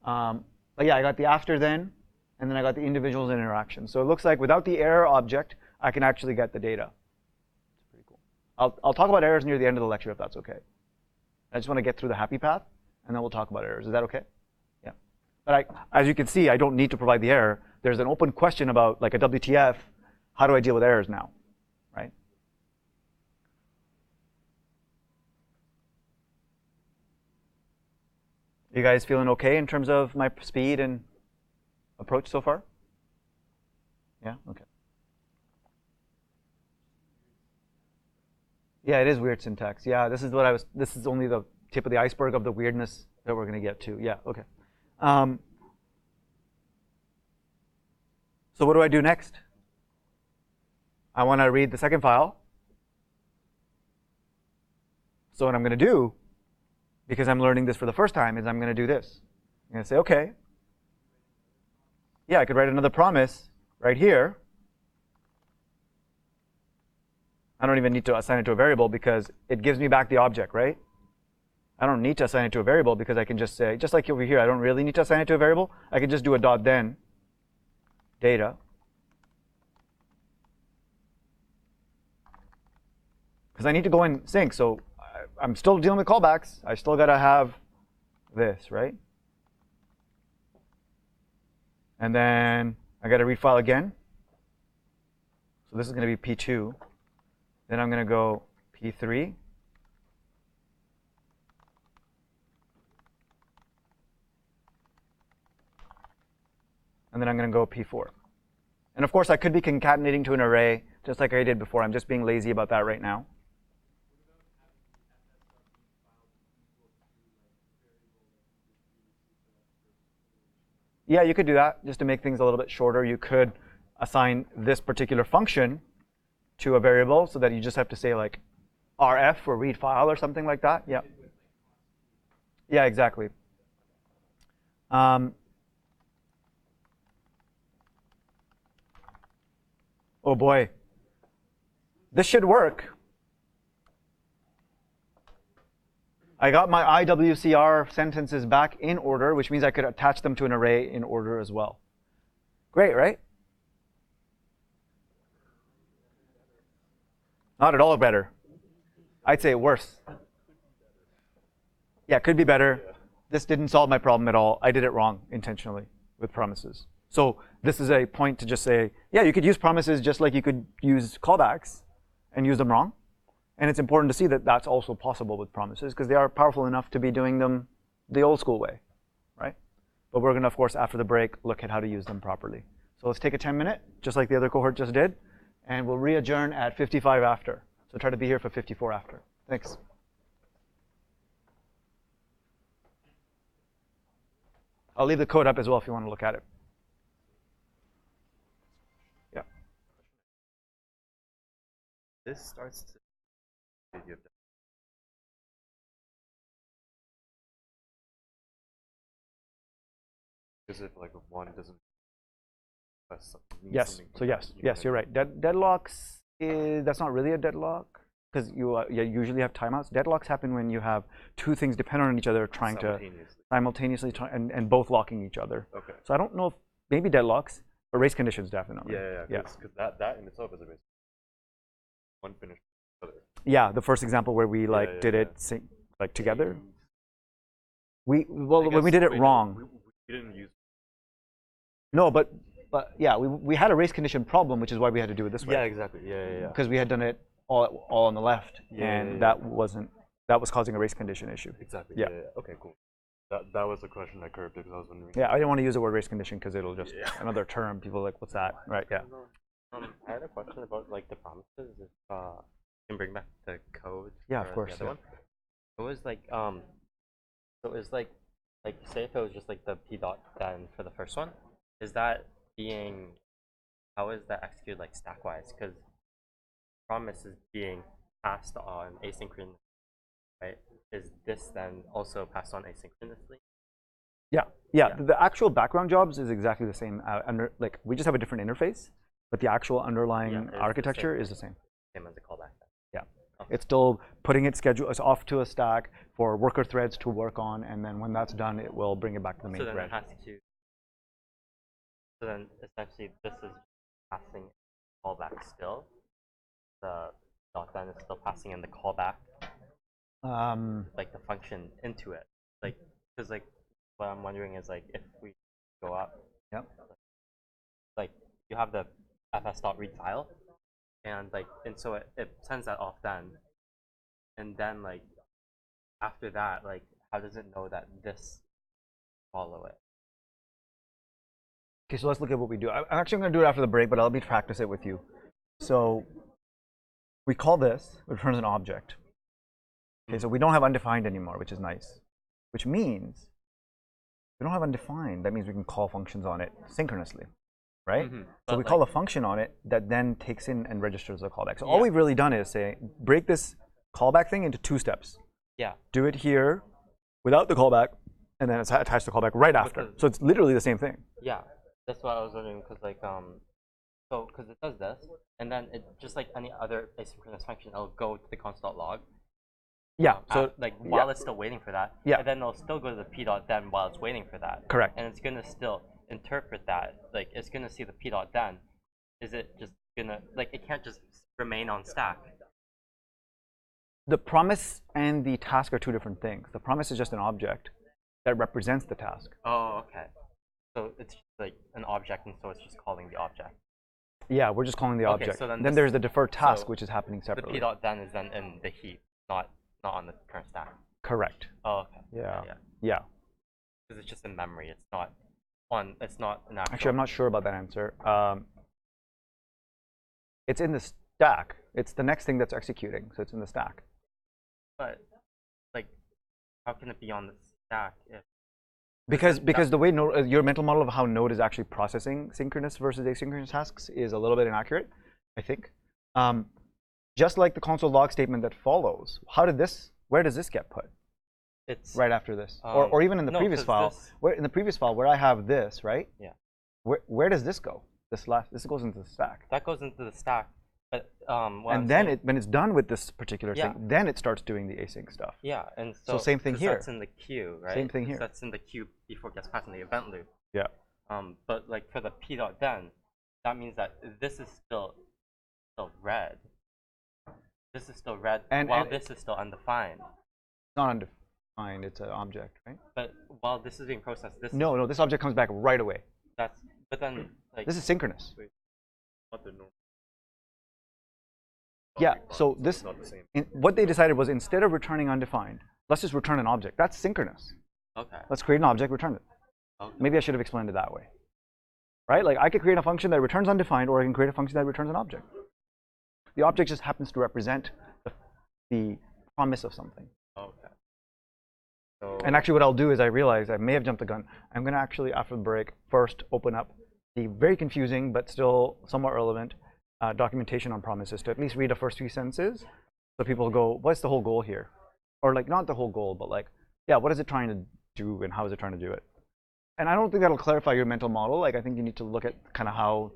But yeah, I got the after then, and then I got the individuals and interactions. So it looks like without the error object, I can actually get the data. It's pretty cool. I'll talk about errors near the end of the lecture if that's OK. I just want to get through the happy path, and then we'll talk about errors. Is that OK? Yeah. But as you can see, I don't need to provide the error. There's an open question about like a WTF. How do I deal with errors now, right? You guys feeling OK in terms of my speed and approach so far? Yeah? OK. Yeah, it is weird syntax. Yeah, this is only the tip of the iceberg of the weirdness that we're going to get to. Yeah, OK. So what do I do next? I want to read the second file. So what I'm going to do, because I'm learning this for the first time, is I'm going to do this. I'm going to say, OK. Yeah, I could write another promise right here. I don't even need to assign it to a variable because it gives me back the object, right? I don't need to assign it to a variable because I can just say, just like over here, I don't really need to assign it to a variable. I can just do a dot then data. Because I need to go in sync, so I'm still dealing with callbacks. I still got to have this, right? And then I got to read file again. So this is going to be P2. Then I'm going to go P3. and then I'm going to go P4. And of course, I could be concatenating to an array, just like I did before. I'm just being lazy about that right now. Yeah, you could do that. Just to make things a little bit shorter, you could assign this particular function to a variable so that you just have to say like rf or read file or something like that. Yeah. Yeah, exactly. Oh boy. This should work. I got my IWCR sentences back in order, which means I could attach them to an array in order as well. Great, right? Not at all better. I'd say worse. Yeah, could be better. This didn't solve my problem at all. I did it wrong intentionally with promises. So this is a point to just say, yeah, you could use promises just like you could use callbacks and use them wrong. And it's important to see that that's also possible with promises because they are powerful enough to be doing them the old school way, right? But we're going to, of course, after the break, look at how to use them properly. So let's take a 10-minute, just like the other cohort just did, and we'll re-adjourn at 55 after. So try to be here for 54 after. Thanks. I'll leave the code up as well if you want to look at it. Yeah. This starts to give because if like a one doesn't yes. So yes, you're right. Deadlocks that's not really a deadlock because you usually have timeouts. Deadlocks happen when you have two things dependent on each other trying to simultaneously and both locking each other. Okay. So I don't know if maybe deadlocks, but race conditions definitely. Yeah. Because that in itself is a race. One finished. Yeah, the first example where we did it together. When we did it wrong. We didn't use. No, but yeah, we had a race condition problem, which is why we had to do it this way. Yeah, exactly. Yeah. Because we had done it all on the left, and that was causing a race condition issue. Exactly. Yeah. Okay, cool. That was the question I curbed because I was wondering. Yeah, I didn't want to use the word race condition because it'll just another term. People are like, what's that? Right? Yeah. I had a question about like the promises. If you can bring back the code. Yeah, of course. The other one. It was like so it was like say if it was just like the p dot then for the first one, is that being how is that executed like stack wise? Because promise is being passed on asynchronously, right? Is this then also passed on asynchronously? Yeah. The actual background jobs is exactly the same. We just have a different interface, but the actual underlying architecture is the same. Same as the callback. Yeah. Okay. It's still putting it's off to a stack for worker threads to work on, and then when that's done, it will bring it back to the main so then thread. It has to. So then essentially this is passing callback still. The dot then is still passing in the callback. Like the function into it, like because like what I'm wondering is like if we go up, like you have the fs.read file, and so it sends that off then, and then like after that, like how does it know that this follow it? Okay, so let's look at what we do. I'm actually going to do it after the break, but I'll practice it with you. So we call this, it returns an object. Okay, so we don't have undefined anymore, which is nice. Which means we don't have undefined. That means we can call functions on it synchronously, right? So we call a function on it that then takes in and registers a callback. So all we've really done is say, break this callback thing into two steps. Yeah. Do it here without the callback, and then attach the callback right after. So it's literally the same thing. Yeah, that's what I was wondering because like so because it does this, and then it just like any other asynchronous function, it'll go to the const.log. Yeah. So while it's still waiting for that. Yeah. And then it'll still go to the p.then while it's waiting for that. Correct. And it's gonna still interpret that. Like it's gonna see the p.then. Is it just gonna it can't just remain on stack? The promise and the task are two different things. The promise is just an object that represents the task. Oh, okay. So it's just like an object, and so it's just calling the object. Yeah, we're just calling the object. So then there's the deferred task, which is happening separately. The p.then is then in the heap, not on the current stack. Correct. Oh, okay. Yeah. Because it's just in memory. It's not one. It's not an actual. Actually, I'm not sure about that answer. It's in the stack. It's the next thing that's executing, so it's in the stack. But like, how can it be on the stack if? Because the way Node, your mental model of how Node is actually processing synchronous versus asynchronous tasks is a little bit inaccurate, I think. Just like the console log statement that follows, where does this get put? It's Right after this, or even in the previous file. In the previous file where I have this, right? Yeah. Where does this go? This goes into the stack. That goes into the stack, but and then when it's done with this particular thing, then it starts doing the async stuff. Yeah, and so same thing here. That's in the queue, right? Same thing here. That's in the queue before it gets passed in the event loop. Yeah. But like for the p.then, that means that this is still red. This is still red, while this is still undefined. It's not undefined. It's an object, right? But while this is being processed, no, this object comes back right away. But then like this is synchronous. Wait, not the normal. Yeah. So this not the same. What they decided was instead of returning undefined, let's just return an object. That's synchronous. Okay. Let's create an object, return it. Okay. Maybe I should have explained it that way. Right? Like I could create a function that returns undefined, or I can create a function that returns an object. The object just happens to represent the promise of something. Okay. So And actually what I'll do is I realize I may have jumped the gun. I'm going to actually, after the break, first open up the very confusing but still somewhat relevant documentation on promises to at least read the first few sentences so people go, what's the whole goal here? Or like not the whole goal, but like, yeah, what is it trying to do and how is it trying to do it? And I don't think that'll clarify your mental model. Like I think you need to look at kind of how,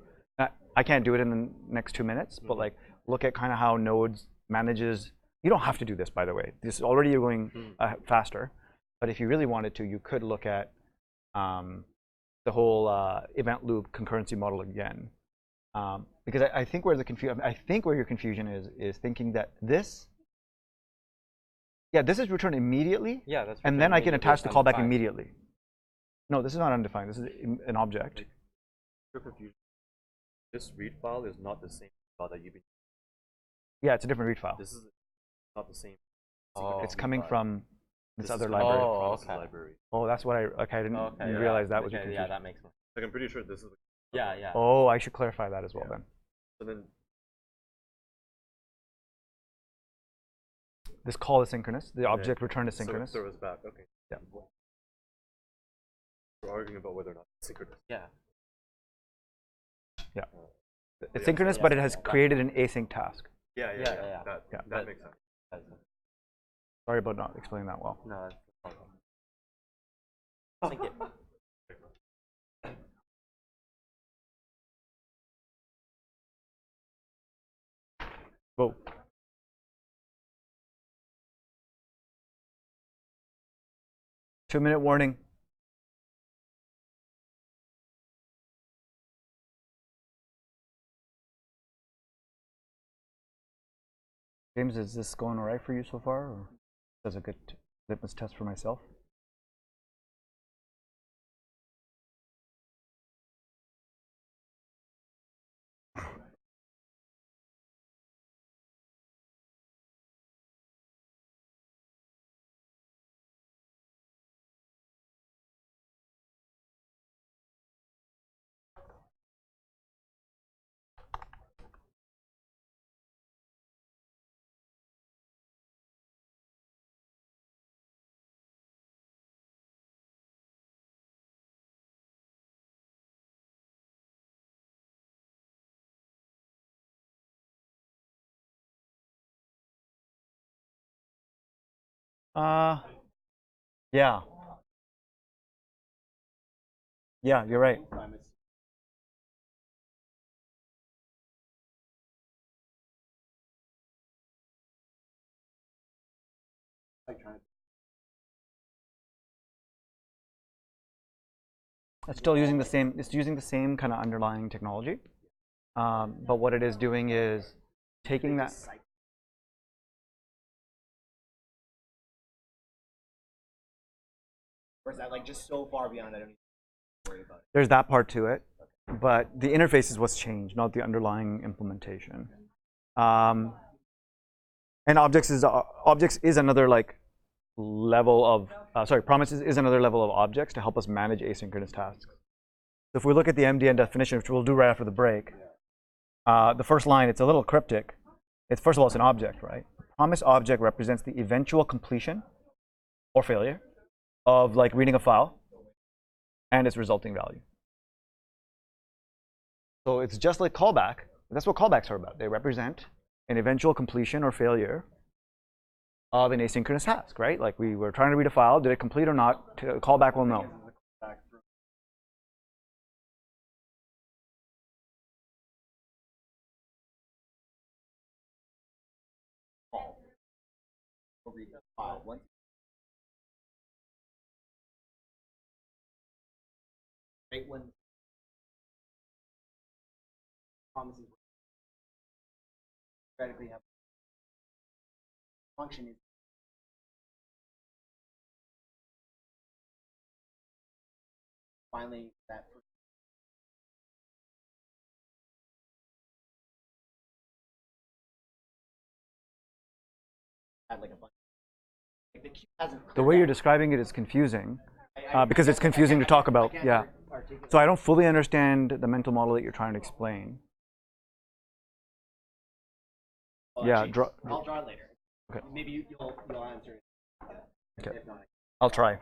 I can't do it in the next 2 minutes, but like look at kind of how Nodes manages. You don't have to do this, by the way. This already you're going faster. But if you really wanted to, you could look at the whole event loop concurrency model again. Because I think where your confusion is thinking that this is returned immediately. Yeah, that's. And then I can attach the callback immediately. No, this is not undefined. This is an object. For confusion, this read file is not the same file that you've been. Yeah, it's a different read file. This is not the same. Oh. It's coming from this other is library. Oh, promises okay. library. Oh, that's what I didn't realize that was your Okay, confusion. yeah, that makes sense. Like I'm pretty sure this is. Yeah, yeah. Oh, I should clarify that as well then. So then This call is synchronous. The object return is so it synchronous. throws back. Okay. Yeah. We're arguing about whether or not it's synchronous. Yeah. Yeah. Yeah, It's synchronous, but it has created an async task. Yeah. Yeah. That makes sense. Sorry about not explaining that well. No, that's the problem. Sync it. Whoa. Two-minute warning. James, is this going all right for you so far, or does a good litmus test for myself? Yeah. Yeah, you're right. It's still using the same. It's using the same kind of underlying technology, but what it is doing is taking that. Or is that like just so far beyond I don't even worry about it? There's that part to it, but the interface is what's changed, not the underlying implementation. And objects is another like level of promises is another level of objects to help us manage asynchronous tasks. if we look at the MDN definition, which we'll do right after the break, the first line, it's a little cryptic. It's, first of all, it's an object, right? Promise object represents the eventual completion or failure of like reading a file and its resulting value. So it's just like callback. That's what callbacks are about. They represent an eventual completion or failure of an asynchronous task, right? Like we were trying to read a file. Did it complete or not? Callback will know. Right when promises theoretically have function is finally that had like a bunch. Like the queue hasn't. The way you're describing it is confusing because it's confusing to talk about. Yeah. So I don't fully understand the mental model that you're trying to explain. Yeah, I'll draw it later. Okay. Maybe you'll answer it. Okay. If not, I'll try.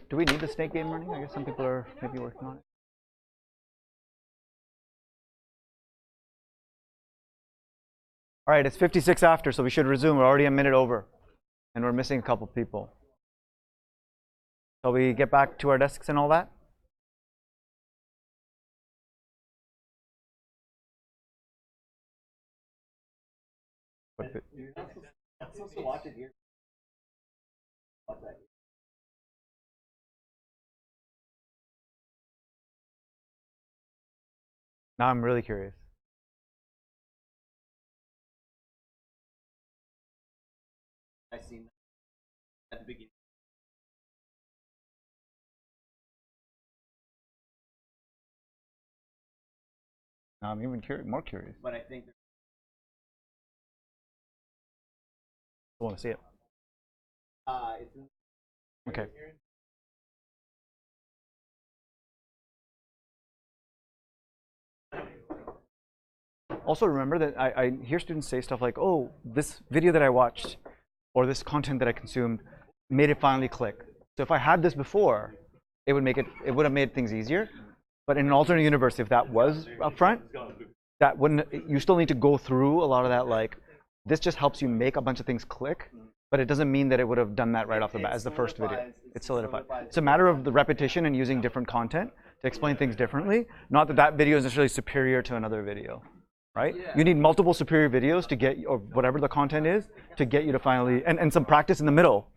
Do we need the snake game running? I guess some people are maybe working on it. All right, it's 56 after, so we should resume. We're already a minute over, and we're missing a couple people. Shall we get back to our desks and all that? you're not supposed to watch it here. Watch that. Now I'm really curious. I seen at the beginning. Now I'm even more curious. But I think I want to see it. it's in Okay. Also remember that I hear students say stuff like, oh, this video that I watched or this content that I consumed made it finally click. So if I had this before, it would have made things easier. But in an alternate universe, if that was up front, that wouldn't, you still need to go through a lot of that, like, this just helps you make a bunch of things click, but it doesn't mean that it would have done that right off the bat as the first video. It's solidified. It's a matter of the repetition and using different content to explain things differently, not that that video is necessarily superior to another video, right? You need multiple superior videos to get, or whatever the content is, to get you to finally, and some practice in the middle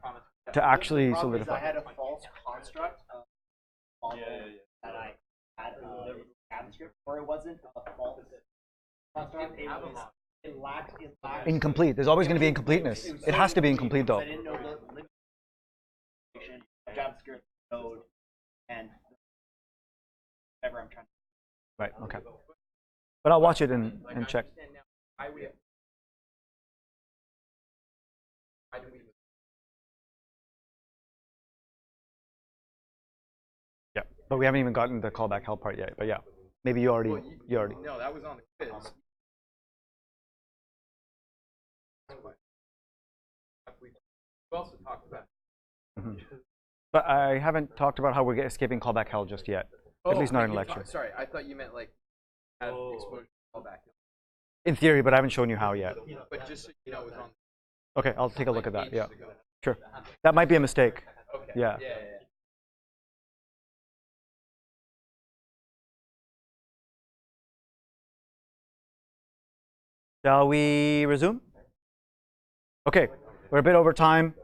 to actually solidify. I had a false construct of model that I had JavaScript, or it wasn't a false construct. It lacked. Incomplete. There's always going to be incompleteness. It has to be incomplete though. I didn't know the limitation of JavaScript code and whatever I'm trying to. Right. Okay. But I'll watch it and check. Why do we? Yeah. But we haven't even gotten the callback help part yet. But yeah, maybe you already. No, that was on the quiz. We also talked about. But I haven't talked about how we're escaping callback hell just yet. At least not in lecture. Sorry, I thought you meant like have exposure to callback. In theory, but I haven't shown you how yet. But just so you know, it was on. Okay, I'll take a look at that. Yeah, ages ago. sure. That might be a mistake. Okay. Yeah. Yeah. Shall we resume? Okay, we're a bit over time,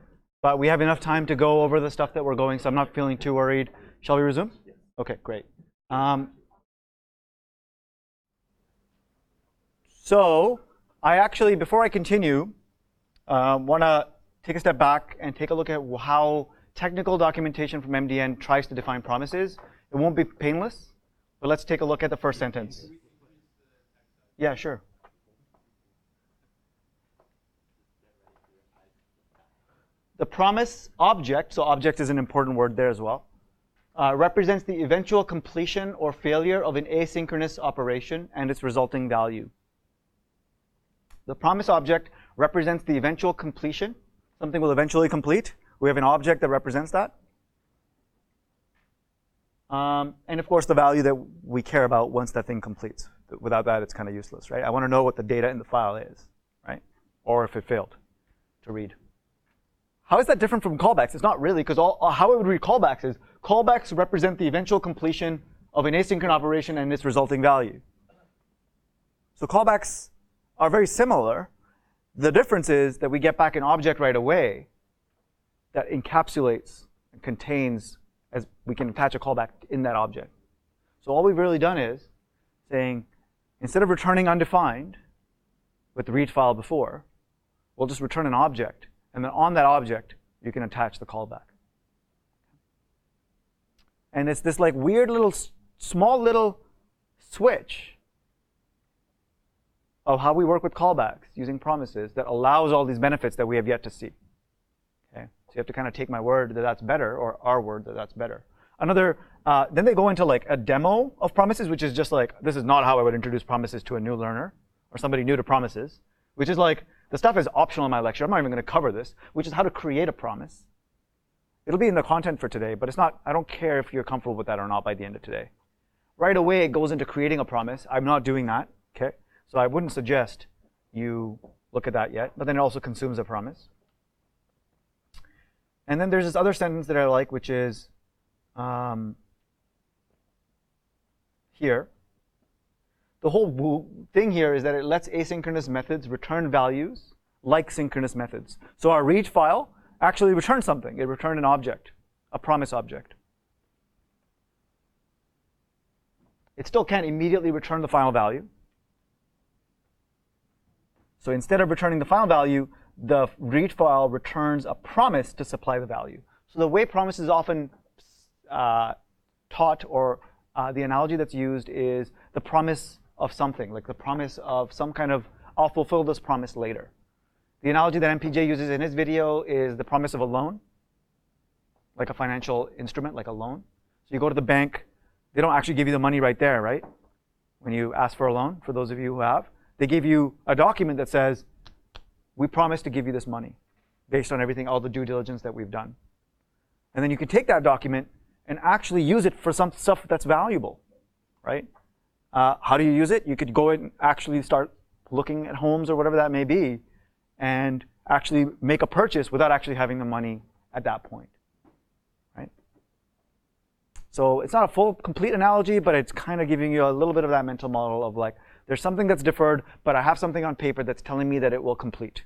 but we have enough time to go over the stuff that we're going, so I'm not feeling too worried. Shall we resume? Okay, great. So I actually, before I continue, want to take a step back and take a look at how technical documentation from MDN tries to define promises. It won't be painless, but let's take a look at the first sentence. Yeah, sure. The promise object, so object is an important word there as well, represents the eventual completion or failure of an asynchronous operation and its resulting value. The promise object represents the eventual completion. Something will eventually complete. We have an object that represents that. And of course, the value that we care about once that thing completes. Without that, it's kind of useless, right? I want to know what the data in the file is, right? Or if it failed to read. How is that different from callbacks? It's not really, because how I would read callbacks is callbacks represent the eventual completion of an asynchronous operation and its resulting value. So callbacks are very similar. The difference is that we get back an object right away that encapsulates and contains, as we can attach a callback in that object. So all we've really done is saying, instead of returning undefined with the read file before, we'll just return an object. And then on that object, you can attach the callback. And it's this like weird little, small little switch of how we work with callbacks using promises that allows all these benefits that we have yet to see. Okay? So you have to kind of take my word that that's better, or our word that that's better. Another, then they go into like a demo of promises, which is just like, this is not how I would introduce promises to a new learner or somebody new to promises, which is like, the stuff is optional in my lecture. I'm not even going to cover this, which is how to create a promise. It'll be in the content for today, but it's not, I don't care if you're comfortable with that or not by the end of today. Right away, it goes into creating a promise. I'm not doing that, okay? So I wouldn't suggest you look at that yet, but then it also consumes a promise. And then there's this other sentence that I like, which is here. The whole thing here is that it lets asynchronous methods return values like synchronous methods. So our read file actually returned something. It returned an object, a promise object. It still can't immediately return the final value. So instead of returning the final value, the read file returns a promise to supply the value. So the way promise is often taught, or the analogy that's used, is the promise of something, like the promise of some kind of, I'll fulfill this promise later. The analogy that MPJ uses in his video is the promise of a loan, like a financial instrument, like a loan. So you go to the bank, they don't actually give you the money right there, right? When you ask for a loan, for those of you who have, they give you a document that says, we promise to give you this money based on everything, all the due diligence that we've done. And then you can take that document and actually use it for some stuff that's valuable, right? How do you use it? You could go and actually start looking at homes or whatever that may be and actually make a purchase without actually having the money at that point, right? So it's not a full, complete analogy, but it's kind of giving you a little bit of that mental model of like, there's something that's deferred, but I have something on paper that's telling me that it will complete.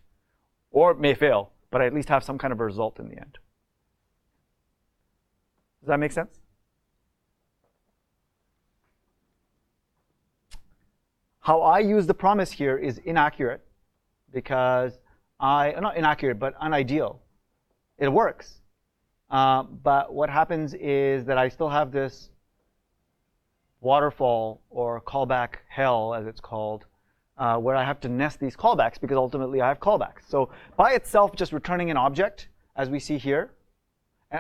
Or it may fail, but I at least have some kind of a result in the end. Does that make sense? How I use the promise here is inaccurate because not inaccurate, but unideal. It works. But what happens is that I still have this waterfall or callback hell, as it's called, where I have to nest these callbacks because ultimately I have callbacks. So by itself, just returning an object, as we see here,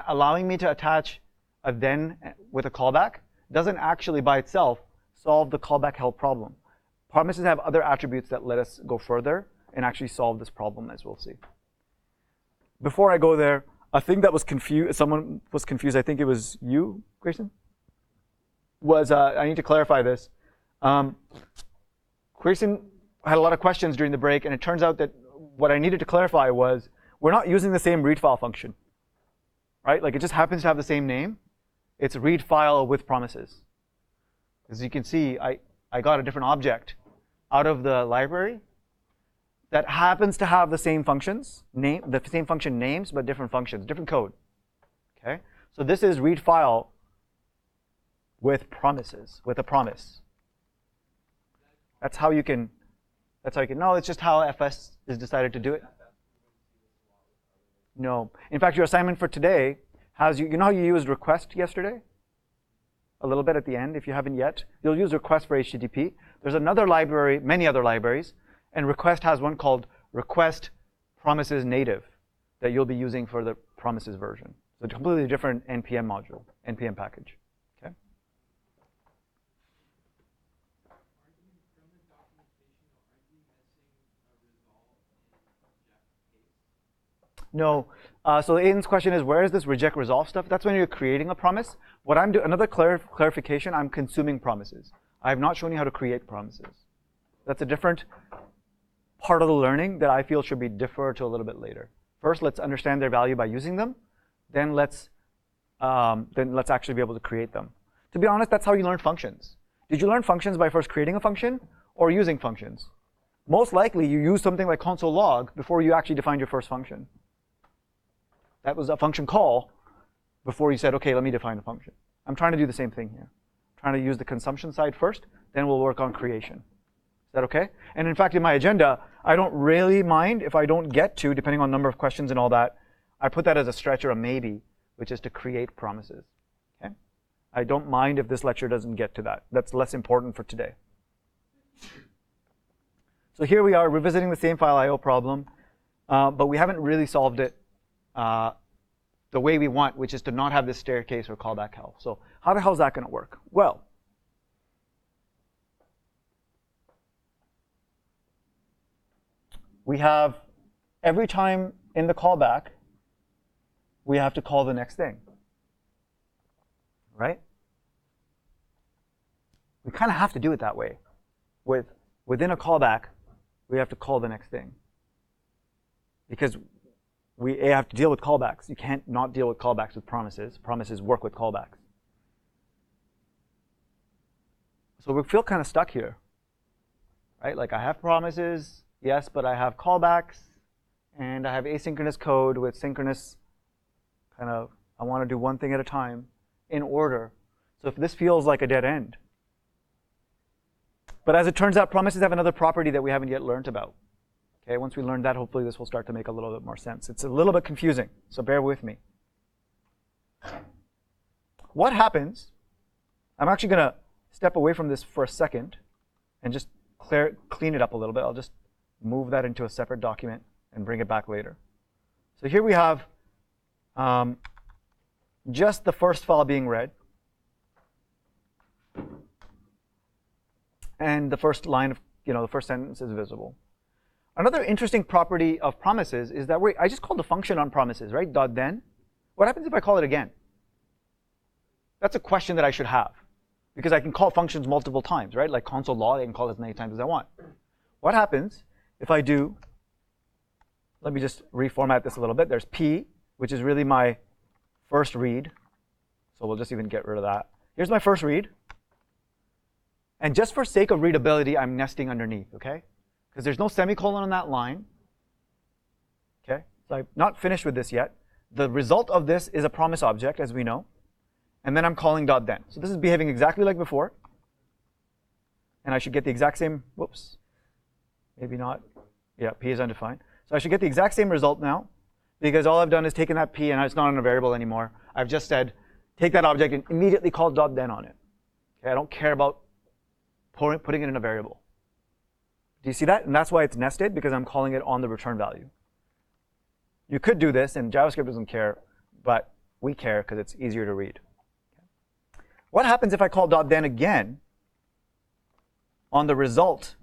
allowing me to attach a then with a callback, doesn't actually by itself solve the callback hell problem. Promises have other attributes that let us go further and actually solve this problem, as we'll see. Before I go there, a thing that was confused, someone was confused, I think it was you, Grayson? Was, I need to clarify this. Grayson had a lot of questions during the break, and it turns out that what I needed to clarify was we're not using the same read file function, right? Like it just happens to have the same name. It's read file with promises. As you can see, I got a different object out of the library that happens to have the same functions, the same function names, but different functions, different code. Okay? So this is read file with promises, with a promise. That's how you can That's how you can. No, it's just how FS is decided to do it. No. In fact, your assignment for today has you know how you used request yesterday? A little bit at the end, if you haven't yet. You'll use request for HTTP. There's another library, many other libraries, and request has one called request promises native that you'll be using for the promises version. So a completely different NPM module, NPM package. Okay. No. So Aiden's question is, where is this reject resolve stuff? That's when you're creating a promise. What I'm doing, another clarification, I'm consuming promises. I have not shown you how to create promises. That's a different part of the learning that I feel should be deferred to a little bit later. First, let's understand their value by using them. Then let's actually be able to create them. To be honest, that's how you learn functions. Did you learn functions by first creating a function or using functions? Most likely, you use something like console log before you actually defined your first function. That was a function call before you said, OK, let me define a function. I'm trying to do the same thing here. I'm trying to use the consumption side first, then we'll work on creation. Is that OK? And in fact, in my agenda, I don't really mind if I don't get to, depending on number of questions and all that. I put that as a stretch or a maybe, which is to create promises. Okay? I don't mind if this lecture doesn't get to that. That's less important for today. So here we are revisiting the same file I/O problem, but we haven't really solved it the way we want, which is to not have this staircase or callback hell. So how the hell is that going to work? Well, we have every time in the callback, we have to call the next thing, right? We kind of have to do it that way. Within a callback, we have to call the next thing. Because we have to deal with callbacks. You can't not deal with callbacks with promises. Promises work with callbacks. So we feel kind of stuck here, right? Like I have promises, yes, but I have callbacks, and I have asynchronous code with synchronous kind of, I want to do one thing at a time in order. So if this feels like a dead end. But as it turns out, promises have another property that we haven't yet learned about. Okay, once we learn that, hopefully this will start to make a little bit more sense. It's a little bit confusing, so bear with me. What happens, I'm actually going to step away from this for a second and just clean it up a little bit. I'll just move that into a separate document and bring it back later. So here we have just the first file being read. And the first line of, the first sentence is visible. Another interesting property of promises is that I just called the function on promises, right? .then. What happens if I call it again? That's a question that I should have. Because I can call functions multiple times, right? Like console log, I can call it as many times as I want. What happens if I do, let me just reformat this a little bit. There's P, which is really my first read. So we'll just even get rid of that. Here's my first read. And just for sake of readability, I'm nesting underneath, OK? Because there's no semicolon on that line. OK? So I'm not finished with this yet. The result of this is a promise object, as we know. And then I'm calling .then. So this is behaving exactly like before. And I should get the exact same, whoops. Maybe not. Yeah, P is undefined. So I should get the exact same result now, because all I've done is taken that P, and it's not in a variable anymore. I've just said, take that object and immediately call .then on it. Okay? I don't care about putting it in a variable. Do you see that? And that's why it's nested, because I'm calling it on the return value. You could do this, and JavaScript doesn't care, but we care because it's easier to read. Okay. What happens if I call .then again on the result?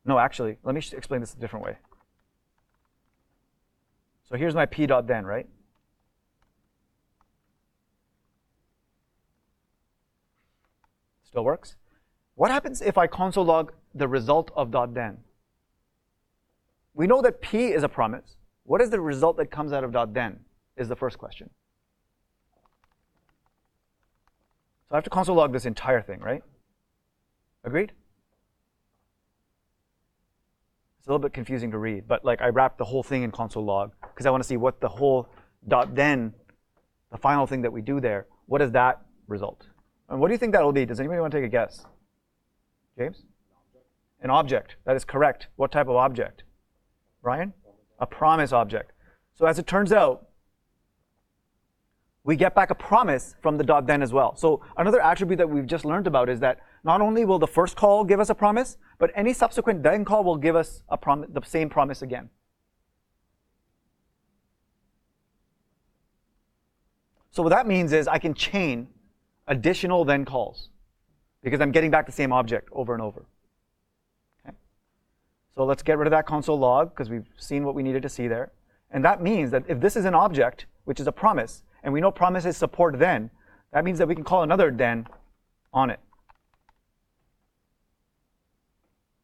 No, actually, let me explain this a different way. So here's my p.then, right? Still works. What happens if I console log the result of .then? We know that P is a promise. What is the result that comes out of .then is the first question. So I have to console log this entire thing, right? Agreed? It's a little bit confusing to read, but like I wrapped the whole thing in console log because I want to see what the whole .then, the final thing that we do there, what is that result? And what do you think that will be? Does anybody want to take a guess? James? An object. That is correct. What type of object? Brian? A promise object. So as it turns out, we get back a promise from the .then as well. So another attribute that we've just learned about is that not only will the first call give us a promise, but any subsequent then call will give us the same promise again. So what that means is I can chain additional then calls because I'm getting back the same object over and over. Okay? So let's get rid of that console log because we've seen what we needed to see there. And that means that if this is an object, which is a promise, and we know promises support then, that means that we can call another then on it.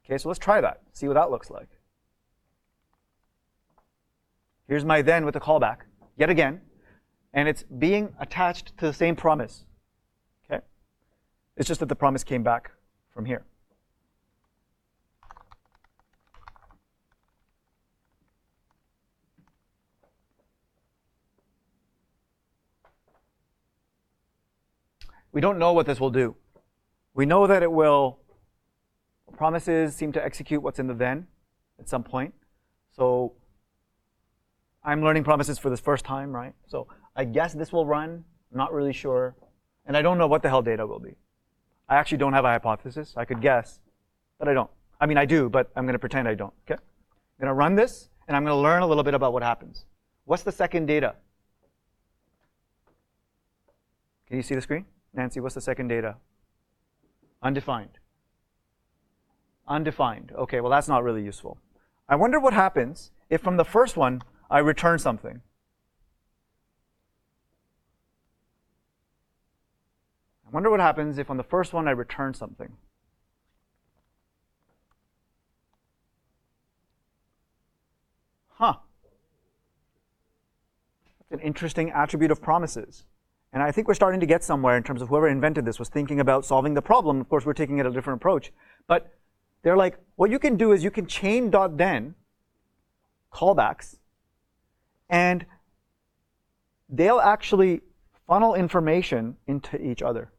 Okay, so let's try that, see what that looks like. Here's my then with the callback, yet again, and it's being attached to the same promise. Okay, it's just that the promise came back from here. We don't know what this will do. We know that it will, promises seem to execute what's in the then at some point. So I'm learning promises for this first time, right? So I guess this will run, I'm not really sure. And I don't know what the hell data will be. I actually don't have a hypothesis. I could guess, but I don't. I mean, I do, but I'm going to pretend I don't, okay? I'm going to run this, and I'm going to learn a little bit about what happens. What's the second data? Can you see the screen? Nancy, what's the second data? Undefined. Undefined. Okay, well, that's not really useful. I wonder what happens if from the first one I return something. I wonder what happens if on the first one I return something. Huh. That's an interesting attribute of promises. And I think we're starting to get somewhere in terms of whoever invented this was thinking about solving the problem. Of course, we're taking it a different approach. But they're like, what you can do is you can chain .then callbacks, and they'll actually funnel information into each other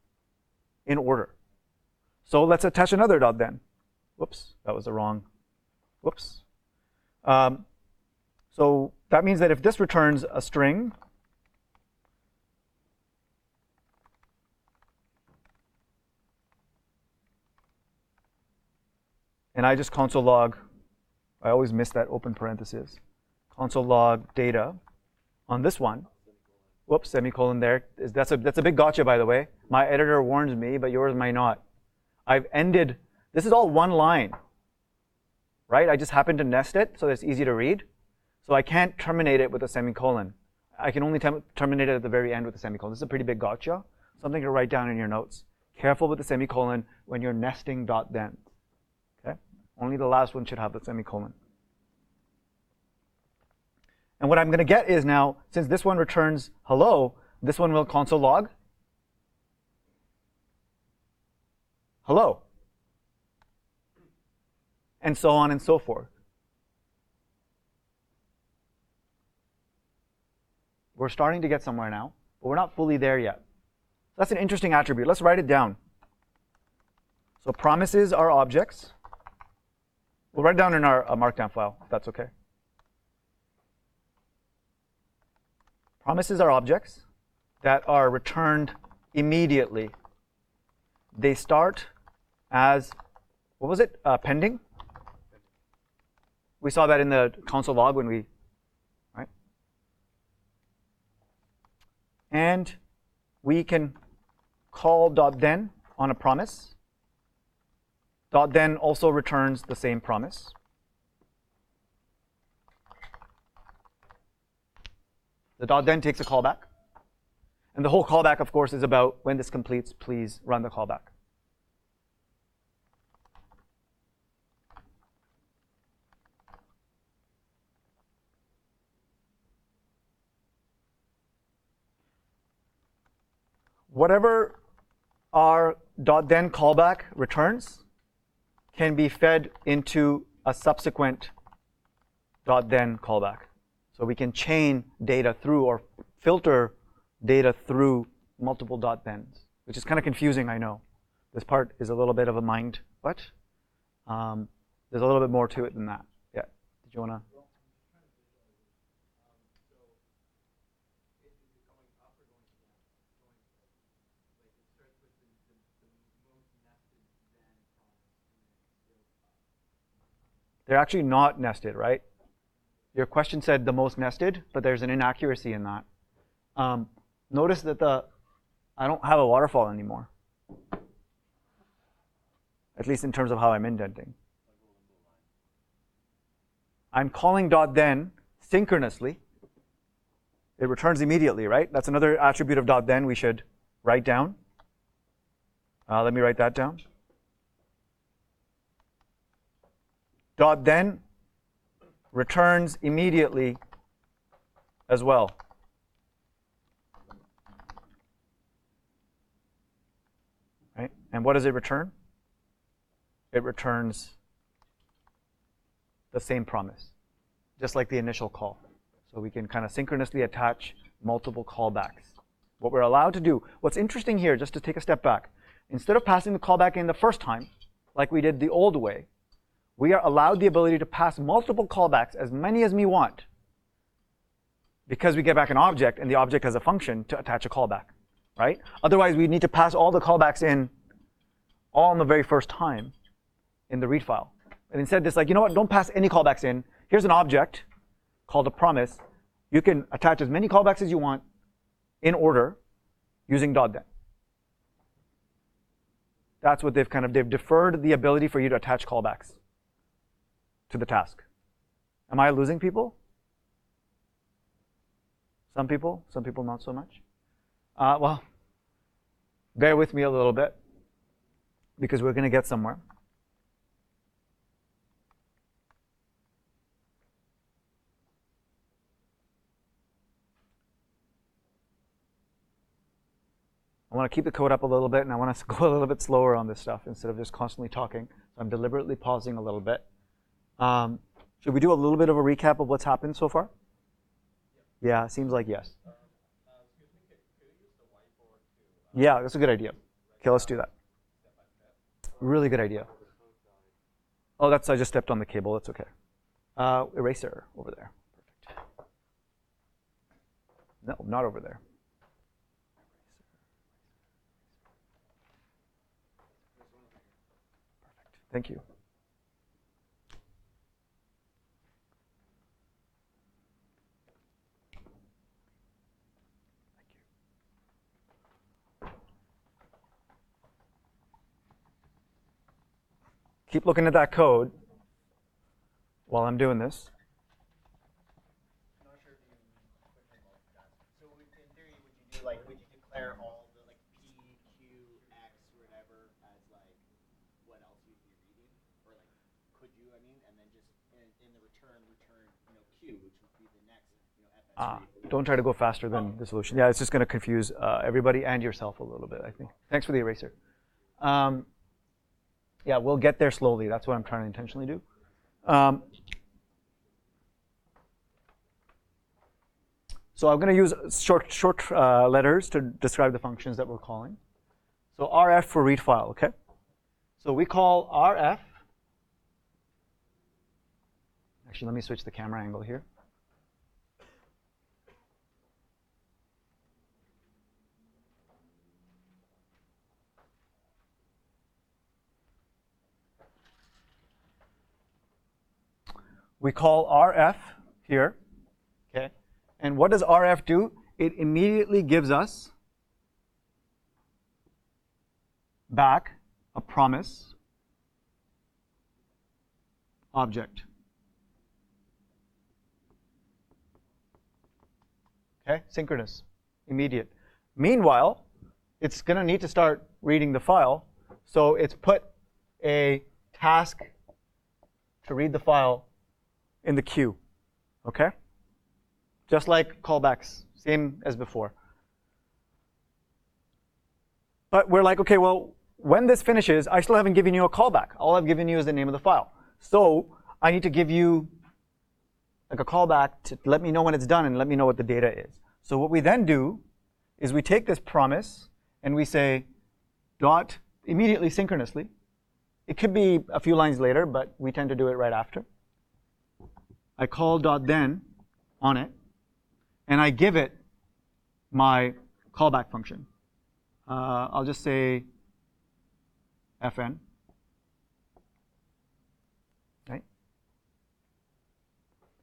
in order. So let's attach another .then. Whoops, that was the wrong. Whoops. So that means that if this returns a string, and I just console log, I always miss that open parenthesis, console log data on this one. Whoops, semicolon there. That's a big gotcha, by the way. My editor warns me, but yours might not. I've ended, this is all one line, right? I just happen to nest it so that it's easy to read. So I can't terminate it with a semicolon. I can only terminate it at the very end with a semicolon. This is a pretty big gotcha. Something to write down in your notes. Careful with the semicolon when you're nesting .then. Okay? Only the last one should have the semicolon. And what I'm going to get is now, since this one returns hello, this one will console log hello. And so on and so forth. We're starting to get somewhere now, but we're not fully there yet. That's an interesting attribute. Let's write it down. So promises are objects. We'll write it down in our markdown file, if that's okay. Promises are objects that are returned immediately. They start as, what was it, pending? We saw that in the console log when we, right? And we can call .then on a promise. .then also returns the same promise. The .then takes a callback. And the whole callback, of course, is about when this completes, please run the callback. Whatever our .then callback returns can be fed into a subsequent .then callback. So we can chain data through or filter data through multiple .thens, which is kind of confusing, I know. This part is a little bit of a mind, what? There's a little bit more to it than that. Yeah. Did you want to? They're actually not nested, right? Your question said the most nested, but there's an inaccuracy in that. Notice that I don't have a waterfall anymore. At least in terms of how I'm indenting. I'm calling .then synchronously. It returns immediately, right? That's another attribute of .then we should write down. Let me write that down. .then returns immediately as well. Right? And what does it return? It returns the same promise, just like the initial call. So we can kind of synchronously attach multiple callbacks. What we're allowed to do, what's interesting here, just to take a step back, instead of passing the callback in the first time, like we did the old way, we are allowed the ability to pass multiple callbacks, as many as we want, because we get back an object, and the object has a function to attach a callback, right? Otherwise, we need to pass all the callbacks in all in the very first time in the read file. And instead, it's like, you know what, don't pass any callbacks in. Here's an object called a promise. You can attach as many callbacks as you want in order using .then. That's what they've deferred the ability for you to attach callbacks to the task. Am I losing people? Some people not so much. Well, bear with me a little bit because we're going to get somewhere. I want to keep the code up a little bit, and I want us to go a little bit slower on this stuff instead of just constantly talking. So I'm deliberately pausing a little bit. Should we do a little bit of a recap of what's happened so far? Yeah, seems like yes. Yeah, that's a good idea. Okay, let's do that. Really good idea. Oh, I just stepped on the cable. That's okay. Eraser over there. Perfect. No, not over there. Perfect. Thank you. Keep looking at that code while I'm doing this. I'm not sure if you multitask. So in theory, would you declare all the P, Q, X, whatever as what else you'd be reading, or could you? I mean, and then just in the return Q, which would be the next FS. Don't try to go faster than the solution. Yeah, it's just going to confuse everybody and yourself a little bit, I think. Thanks for the eraser. Yeah, we'll get there slowly. That's what I'm trying to intentionally do. So I'm going to use short letters to describe the functions that we're calling. So RF for read file, okay? So we call RF. Actually, let me switch the camera angle here. We call RF here, okay? And what does RF do? It immediately gives us back a promise object. Okay, synchronous, immediate. Meanwhile, it's going to need to start reading the file, so it's put a task to read the file in the queue, okay? Just like callbacks, same as before. But we're like, okay, well, when this finishes, I still haven't given you a callback. All I've given you is the name of the file. So I need to give you a callback to let me know when it's done and let me know what the data is. So what we then do is we take this promise and we say dot immediately synchronously it could be a few lines later, but we tend to do it right after. I call .then on it, and I give it my callback function. I'll just say fn. Right?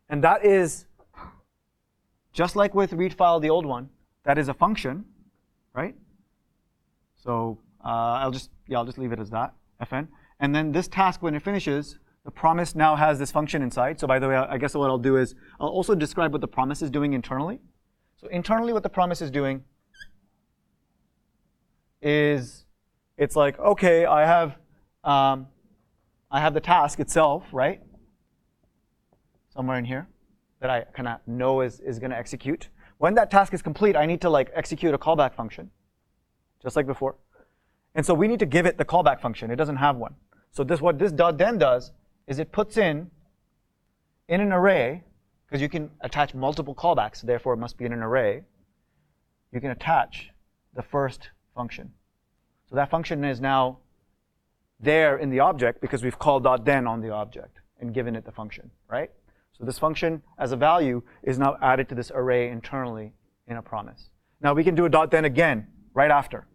And that is, just like with read file, the old one, that is a function, right? So I'll just leave it as that, fn. And then this task, when it finishes, the promise now has this function inside. So by the way, I guess what I'll do is I'll also describe what the promise is doing internally. So internally, what the promise is doing is it's like, okay, I have the task itself, right? Somewhere in here that I kind of know is going to execute. When that task is complete, I need to like execute a callback function, just like before. And so we need to give it the callback function. It doesn't have one. So what this .then does is it puts in an array, because you can attach multiple callbacks, therefore it must be in an array. You can attach the first function. So that function is now there in the object because we've called .then on the object and given it the function, right? So this function as a value is now added to this array internally in a promise. Now we can do a .then again right after.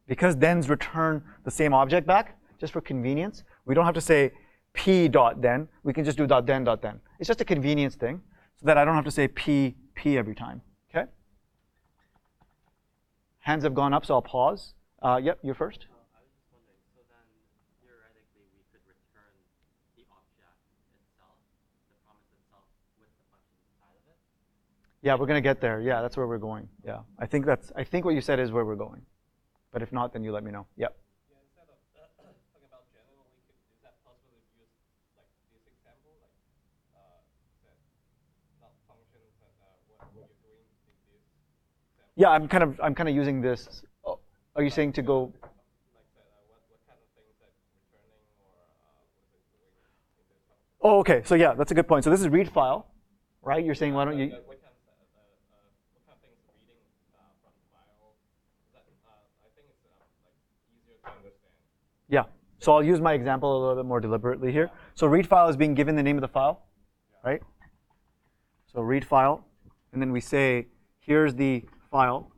Because thens return the same object back, just for convenience, we don't have to say p.then. We can just do .then. It's just a convenience thing, so that I don't have to say p every time. Okay? Hands have gone up, so I'll pause. Yep, you first. I was just wondering, so then theoretically we could return the object itself, the promise itself, with the function inside of it? Yeah, we're going to get there. Yeah, that's where we're going. Yeah, I think what you said is where we're going. But if not, then you let me know. Yep. Yeah, instead of talking about general, is that possible to use like this example, like that not functions, but what you're doing in this example? Yeah, I'm kind of using this. Oh, are you saying to go? Like that, what kind of things that returning or what is it doing in this function? Oh, okay. So yeah, that's a good point. So this is read file, right? You're saying why don't you? What kind of things reading from file? That I think it's like easier to understand. Yeah. So I'll use my example a little bit more deliberately here. So read file is being given the name of the file, right? So read file, and then we say, here's the file,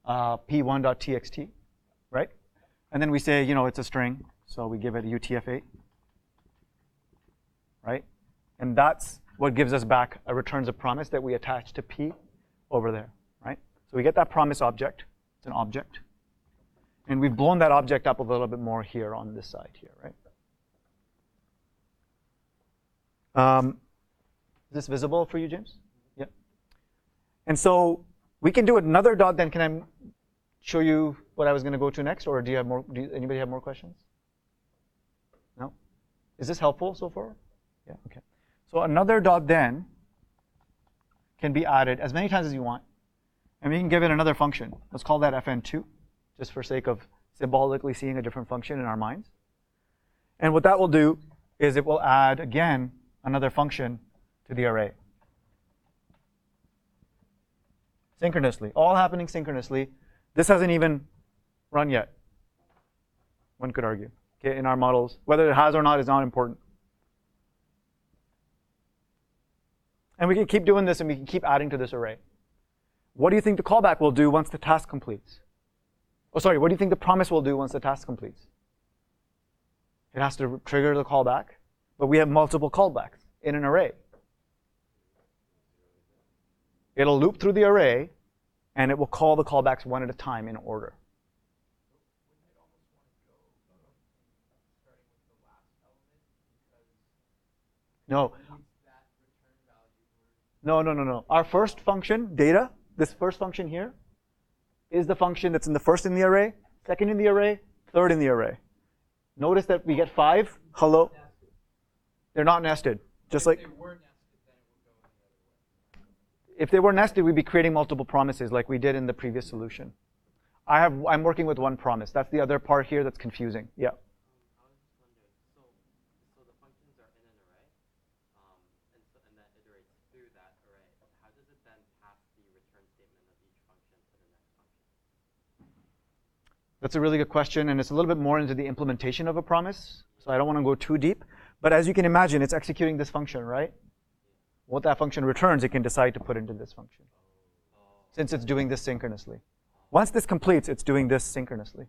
p1.txt, right? And then we say, it's a string, so we give it a UTF-8, right? And that's what gives us back returns a promise that we attach to p over there, right? So we get that promise object. It's an object. And we've blown that object up a little bit more here on this side here, right? Is this visible for you, James? Yeah. And so we can do another .then. Can I show you what I was going to go to next, or do you have more? Anybody have more questions? No? Is this helpful so far? Yeah. Okay. So another .then can be added as many times as you want, and we can give it another function. Let's call that fn2. Just for sake of symbolically seeing a different function in our minds. And what that will do is it will add, again, another function to the array. Synchronously, all happening synchronously. This hasn't even run yet, one could argue, okay, in our models. Whether it has or not is not important. And we can keep doing this, and we can keep adding to this array. What do you think the callback will do once the task completes? Oh, sorry, what do you think the promise will do once the task completes? It has to trigger the callback, but we have multiple callbacks in an array. It'll loop through the array, and it will call the callbacks one at a time in order. No. No. Our first function, data, this first function here, is the function that's in the first in the array, second in the array, third in the array. Notice that we get 5. Hello. They're not nested. Just like if they were nested, we'd be creating multiple promises like we did in the previous solution. I'm working with one promise. That's the other part here that's confusing. Yeah. I was just wondering, so the functions are in an array, and that iterates through that array. How does it then pass the return statement of each function to the next function? That's a really good question, and it's a little bit more into the implementation of a promise. So I don't want to go too deep. But as you can imagine, it's executing this function, right? What that function returns, it can decide to put into this function, since it's doing this synchronously. Once this completes, it's doing this synchronously.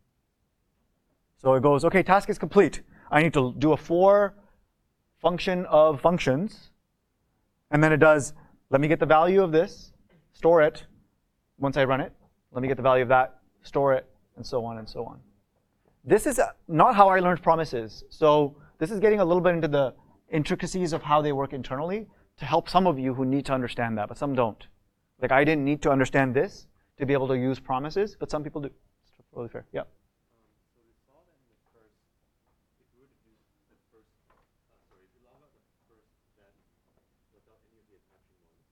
So it goes, OK, task is complete. I need to do a for function of functions. And then it does, let me get the value of this, store it. Once I run it, let me get the value of that, store it, and so on and so on. This is not how I learned promises. So this is getting a little bit into the intricacies of how they work internally to help some of you who need to understand that, but some don't. Like I didn't need to understand this to be able to use promises, but some people do. It's totally fair. Yeah. So we saw that in the first, if we were to do the first, if you log out the first then without any of the attaching ones,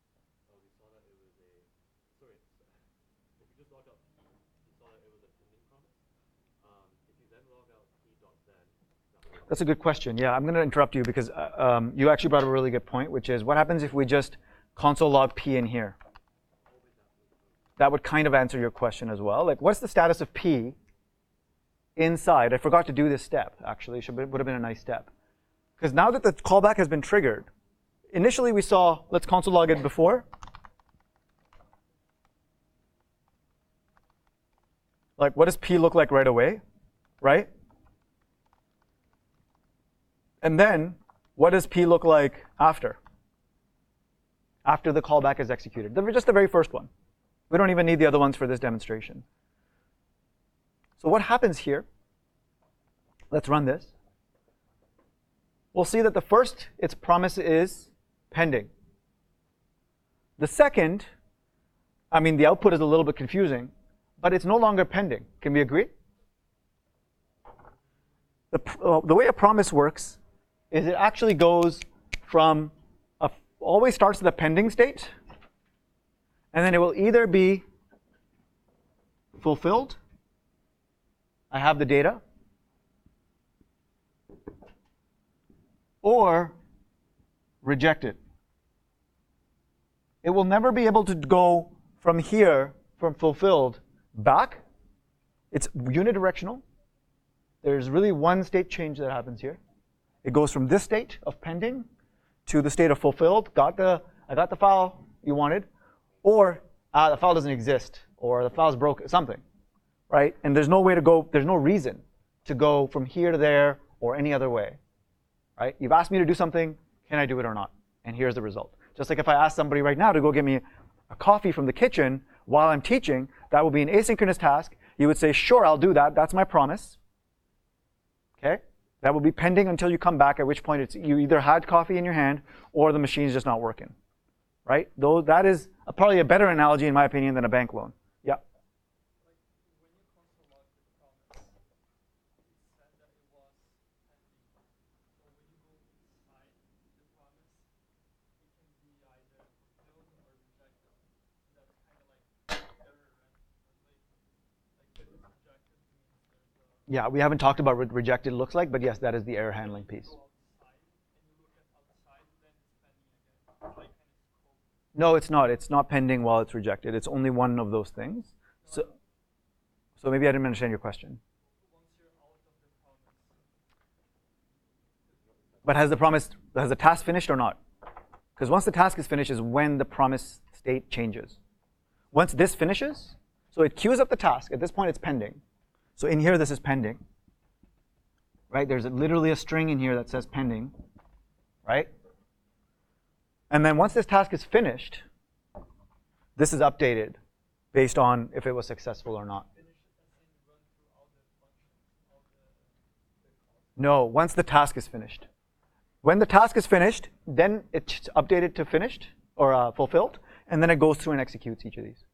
we saw that it was a, if you just log out P, you saw that it was a pending promise. If you then log out P dot then, That's a good question. Yeah, I'm going to interrupt you because you actually brought up a really good point, which is what happens if we just console log P in here? That would kind of answer your question as well. Like, what's the status of P inside? I forgot to do this step, actually. Would have been a nice step. Because now that the callback has been triggered, initially we saw, let's console log it before. Like, what does P look like right away, right? And then, what does P look like after? After the callback is executed. Just the very first one. We don't even need the other ones for this demonstration. So what happens here? Let's run this. We'll see that the first, its promise is pending. The second, I mean, the output is a little bit confusing, but it's no longer pending. Can we agree? The way a promise works is it actually goes from, always starts with a pending state, and then it will either be fulfilled, I have the data, or rejected. It will never be able to go from here, from fulfilled, back. It's unidirectional. There's really one state change that happens here. It goes from this state of pending to the state of fulfilled. I got the file you wanted, or the file doesn't exist, or the file's broken, something, right? And there's no way to go. There's no reason to go from here to there or any other way, right? You've asked me to do something. Can I do it or not? And here's the result. Just like if I ask somebody right now to go get me a coffee from the kitchen while I'm teaching, that would be an asynchronous task. You would say, sure, I'll do that. That's my promise. Okay? That will be pending until you come back, at which point you either had coffee in your hand or the machine's just not working. Right? Though that is probably a better analogy, in my opinion, than a bank loan. Yeah? Like when you console log the promise, it said that it was pending. So when you go inside the promise, it can be either fulfilled or rejected. That's kind of like error, right? Like if it's rejected, it means there's a Yeah, we haven't talked about what rejected looks like, but yes, that is the error handling piece. go outside and you look at outside, then it's pending again. Like kind of scope. No, it's not. It's not pending while it's rejected. It's only one of those things. So maybe I didn't understand your question. Once you're out of the promise, But has the task finished or not? Because once the task is finished is when the promise state changes. Once this finishes, so it queues up the task. At this point, it's pending. So in here, this is pending. Right? There's literally a string in here that says pending. Right? And then once this task is finished, this is updated based on if it was successful or not. finish it as in run through all the functions, all the No, once the task is finished. When the task is finished, then it's updated to finished or fulfilled, and then it goes through and executes each of these.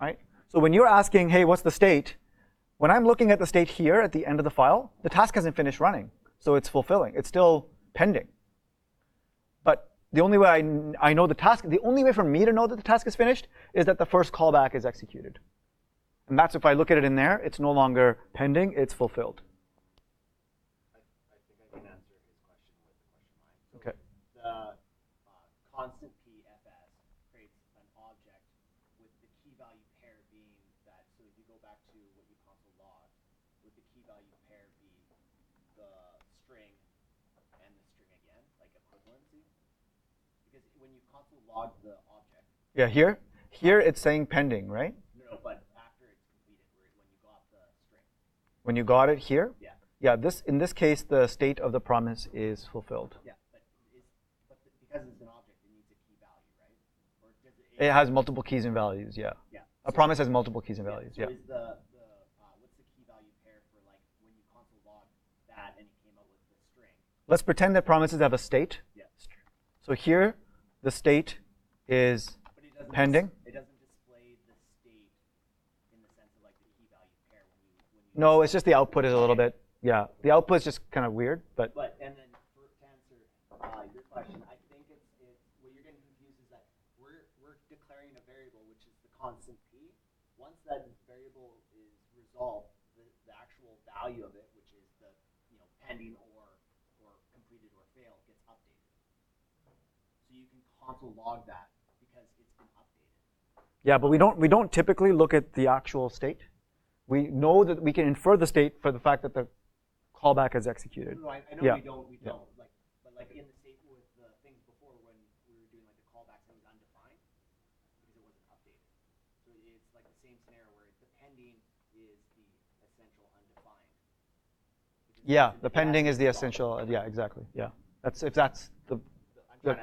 Right? So when you're asking, hey, what's the state? When I'm looking at the state here at the end of the file, the task hasn't finished running, so it's fulfilling. It's still pending. But the only way I know the task, the only way for me to know that the task is finished is that the first callback is executed. And that's if I look at it in there, it's no longer pending, it's fulfilled. I think I can answer his question with the question line. So Okay. the constant PFS creates an object with the key value pair being that. So if you go back to what you console log, would the key value pair be the string and the string again, like equivalency? Because when you console log the object, Yeah, here it's saying pending, right? no, but after it's completed, when you got the string. When you got it here? Yeah. Yeah, in this case, the state of the promise is fulfilled. Yeah, because it's an object, it needs a key value, right? Or does It has multiple keys and values, yeah. Yeah. A promise has multiple keys and values, So yeah. is the what's the key value pair for like when you console log that and it came out with the string? Let's pretend that promises have a state. Yeah. So here, the state is But it doesn't pending. It doesn't display the state in the sense of like the key value pair when you No, it's just the output is a little bit, yeah. The output is just kind of weird, but But and then to answer your question, I think it's what you're getting confused is that we're declaring a variable which is the constant p. Once that variable is resolved, the actual value of it, which is the pending or completed or failed, gets updated. So you can console log that because it's been updated. yeah, but we don't typically look at the actual state. We know that we can infer the state for the fact that the callback is executed. No, I know Yeah. we don't. Yeah. But like in the state with the things before when we were doing like the callbacks, it was undefined because it wasn't updated. So it's like the same scenario where the pending is the essential undefined. Yeah, the pending is the essential, yeah, exactly, yeah. If that's the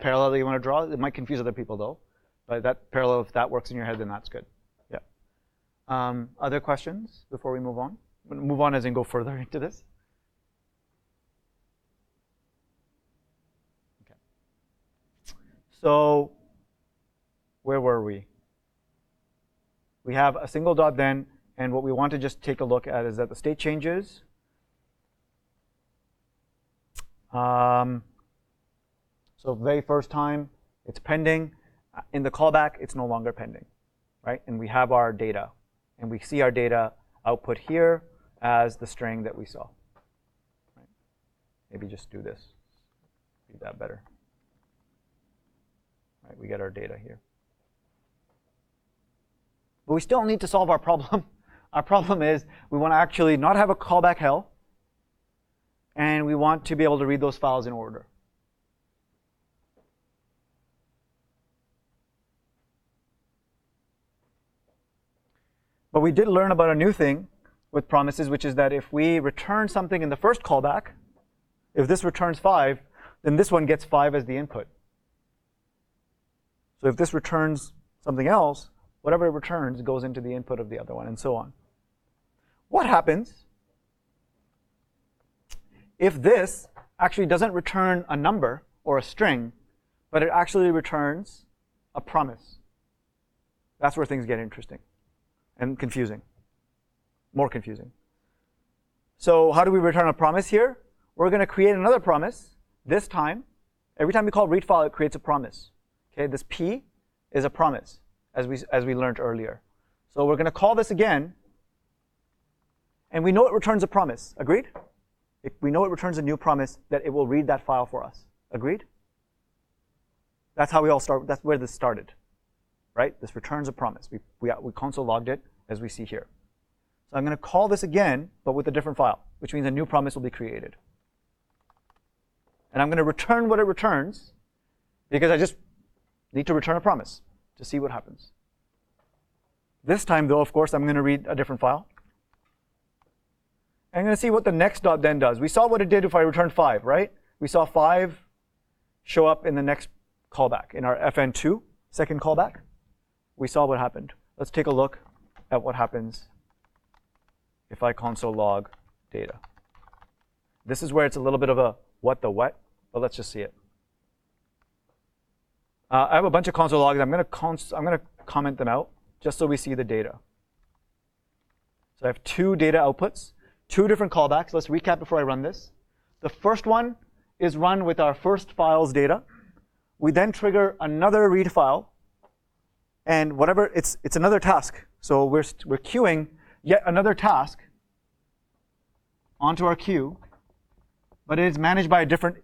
parallel that you want to draw, it might confuse other people though. But that parallel, if that works in your head, then that's good. Yeah. Other questions before we move on? Move on as in go further into this. Okay. So where were we? We have a single dot then, and what we want to just take a look at is that the state changes. So very first time, it's pending. In the callback, it's no longer pending, right? And we have our data. And we see our data output here as the string that we saw. Right? Maybe just do this. Read that better. Right, we get our data here. But we still need to solve our problem. Our problem is we want to actually not have a callback hell, and we want to be able to read those files in order. But we did learn about a new thing with promises, which is that if we return something in the first callback, if this returns 5, then this one gets 5 as the input. So if this returns something else, whatever it returns goes into the input of the other one, and so on. What happens if this actually doesn't return a number or a string, but it actually returns a promise? That's where things get interesting and confusing, more confusing. So how do we return a promise here? We're going to create another promise. This time, every time we call read file, it creates a promise. Okay, this P is a promise, as we learned earlier. So we're going to call this again, and we know it returns a promise. Agreed? We know it returns a new promise that it will read that file for us. Agreed? That's how we all start. That's where this started, right? This returns a promise. We console logged it, as we see here. So I'm going to call this again, but with a different file, which means a new promise will be created. And I'm going to return what it returns, because I just need to return a promise to see what happens. This time, though, of course, I'm going to read a different file. I'm going to see what the next dot then does. We saw what it did if I returned 5, right? We saw 5 show up in the next callback, in our fn2, second callback. We saw what happened. Let's take a look at what happens if I console log data. This is where it's a little bit of a what the what, but let's just see it. I have a bunch of console logs. I'm going to comment them out just so we see the data. So I have 2 data outputs, 2 different callbacks. Let's recap before I run this. The first one is run with our first file's data. We then trigger another read file, and whatever it's another task. So we're queuing yet another task onto our queue, but it is managed by a different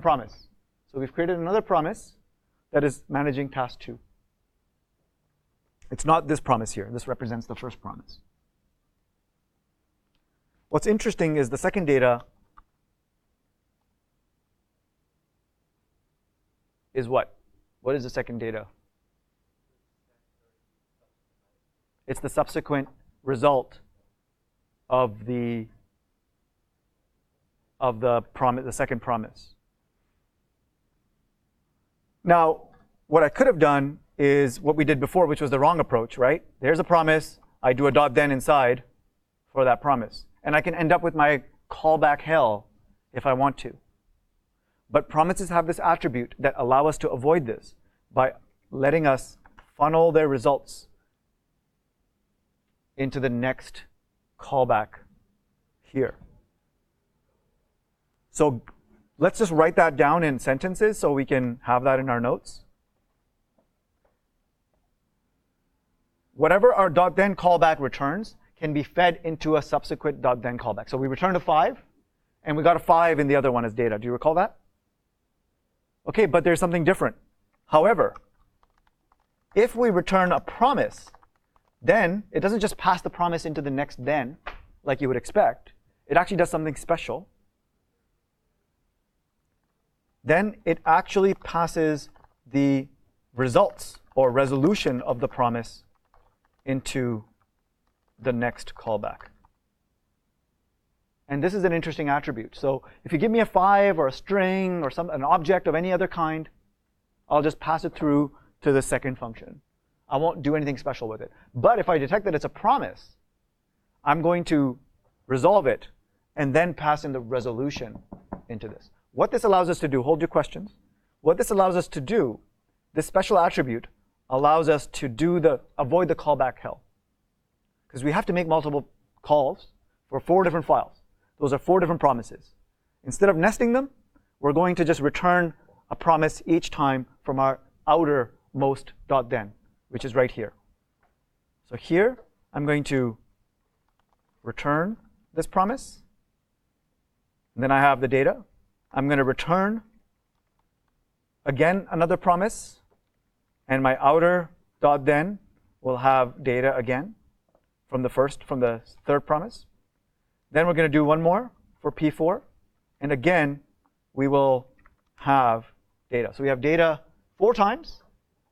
promise. So we've created another promise that is managing task 2. It's not this promise here. This represents the first promise. What's interesting is the second data is what? What is the second data? It's the subsequent result of the promise, the second promise. Now, what I could have done is what we did before, which was the wrong approach, right? There's a promise. I do a dot then inside for that promise. And I can end up with my callback hell if I want to. But promises have this attribute that allow us to avoid this by letting us funnel their results into the next callback here. So let's just write that down in sentences so we can have that in our notes. Whatever our dot then callback returns can be fed into a subsequent dot then callback. So we returned a 5, and we got a 5 in the other one as data. Do you recall that? Okay, but there's something different. However, if we return a promise, then it doesn't just pass the promise into the next then, like you would expect. It actually does something special. Then it actually passes the results or resolution of the promise into the next callback. And this is an interesting attribute. So if you give me a 5 or a string or an object of any other kind, I'll just pass it through to the second function. I won't do anything special with it. But if I detect that it's a promise, I'm going to resolve it and then pass in the resolution into this. What this allows us to do, hold your questions. What this allows us to do, this special attribute allows us to avoid the callback hell. Because we have to make multiple calls for 4 different files. Those are 4 different promises. Instead of nesting them, we're going to just return a promise each time from our outermost dot then, which is right here. So here, I'm going to return this promise. And then I have the data. I'm going to return, again, another promise. And my outer dot then will have data again from the third promise. Then we're going to do one more for P4. And again, we will have data. So we have data 4 times.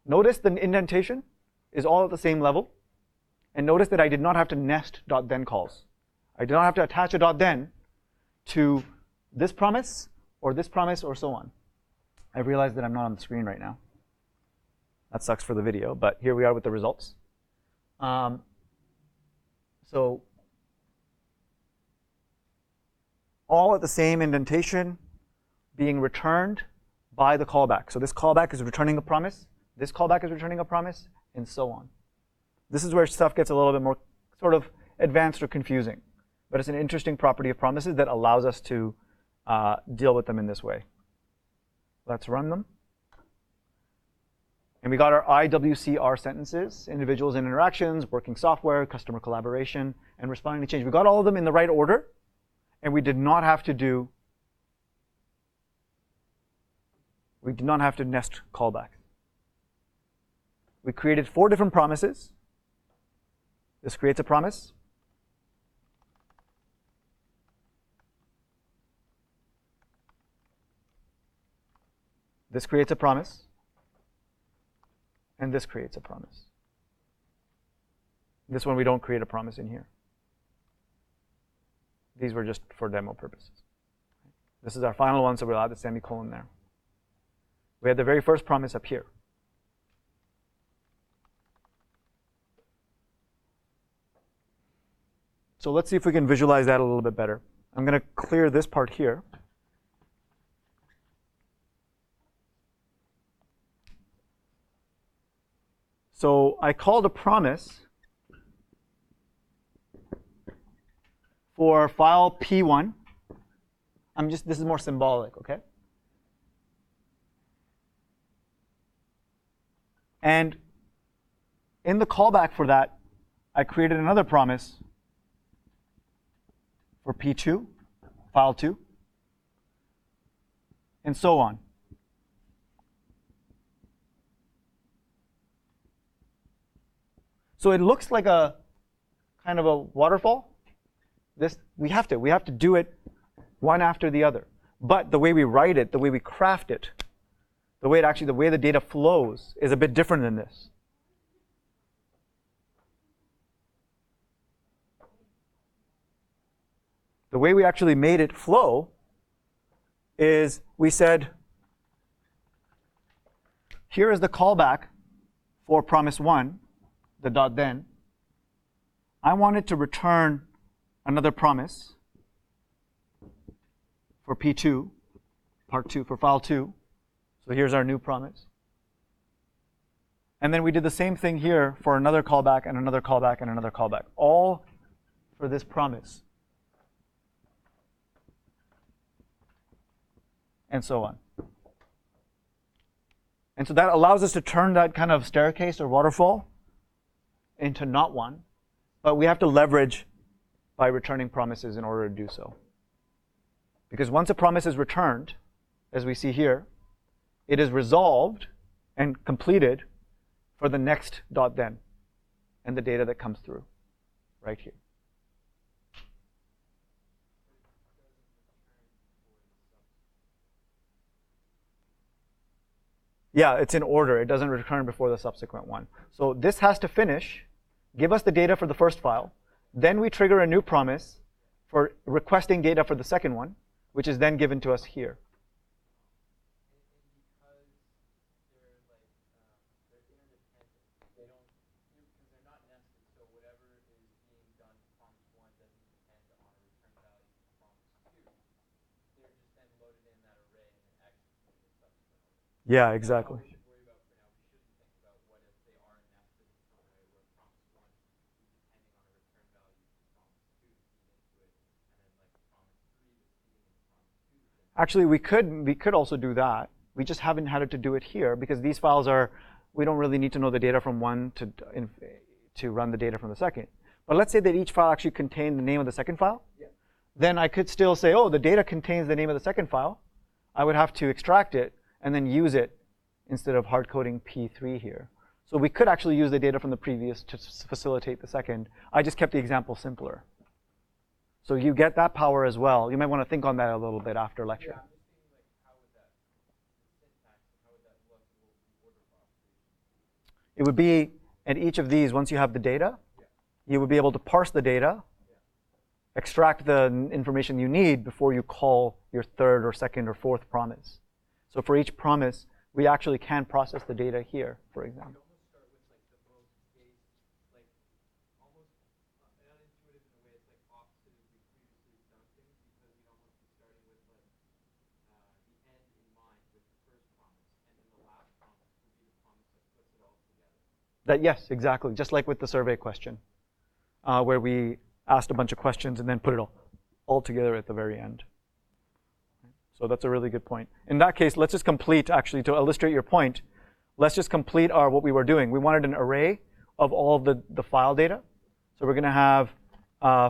Notice the indentation is all at the same level. And notice that I did not have to nest dot then calls. I did not have to attach a dot then to this promise or so on. I realize that I'm not on the screen right now. That sucks for the video, but here we are with the results. So all at the same indentation being returned by the callback. So this callback is returning a promise, this callback is returning a promise, and so on. This is where stuff gets a little bit more sort of advanced or confusing. But it's an interesting property of promises that allows us to deal with them in this way. Let's run them. And we got our IWCR sentences, individuals and interactions, working software, customer collaboration, and responding to change. We got all of them in the right order, and we did not have to nest callbacks. We created 4 different promises. This creates a promise. This creates a promise. And this creates a promise. This one we don't create a promise in here. These were just for demo purposes. This is our final one, so we'll add the semicolon there. We had the very first promise up here. So let's see if we can visualize that a little bit better. I'm going to clear this part here. So I called a promise for file P1. This is more symbolic, okay? And in the callback for that, I created another promise for P2, file 2, and so on. So it looks like a kind of a waterfall. We have to do it one after the other. But the way we write it, the way we craft it, the way the data flows is a bit different than this. The way we actually made it flow is we said, here is the callback for promise 1, the dot then. I want it to return another promise for P2, part 2, for file 2. So here's our new promise. And then we did the same thing here for another callback and another callback and another callback, all for this promise. And so on. And so that allows us to turn that kind of staircase or waterfall into not one, but we have to leverage by returning promises in order to do so. Because once a promise is returned, as we see here, it is resolved and completed for the next dot then and the data that comes through right here. Yeah, it's in order. It doesn't return before the subsequent one. So this has to finish, give us the data for the first file. Then we trigger a new promise for requesting data for the second one, which is then given to us here. Yeah, exactly. Actually, we could also do that. We just haven't had it to do it here because these files are, we don't really need to know the data from one to run the data from the second. But let's say that each file actually contained the name of the second file. Yeah. Then I could still say, oh, the data contains the name of the second file. I would have to extract it and then use it instead of hard coding P3 here. So we could actually use the data from the previous to facilitate the second. I just kept the example simpler. So you get that power as well. You might want to think on that a little bit after lecture. It would be at each of these, once you have the data, you would be able to parse the data, extract the information you need before you call your third or second or fourth promise. So for each promise, we actually can process the data here, for example. Yes, exactly. Just like with the survey question, where we asked a bunch of questions and then put it all together at the very end. So that's a really good point. In that case, let's just complete, actually, to illustrate your point, let's just complete what we were doing. We wanted an array of all of the file data. So we're going to have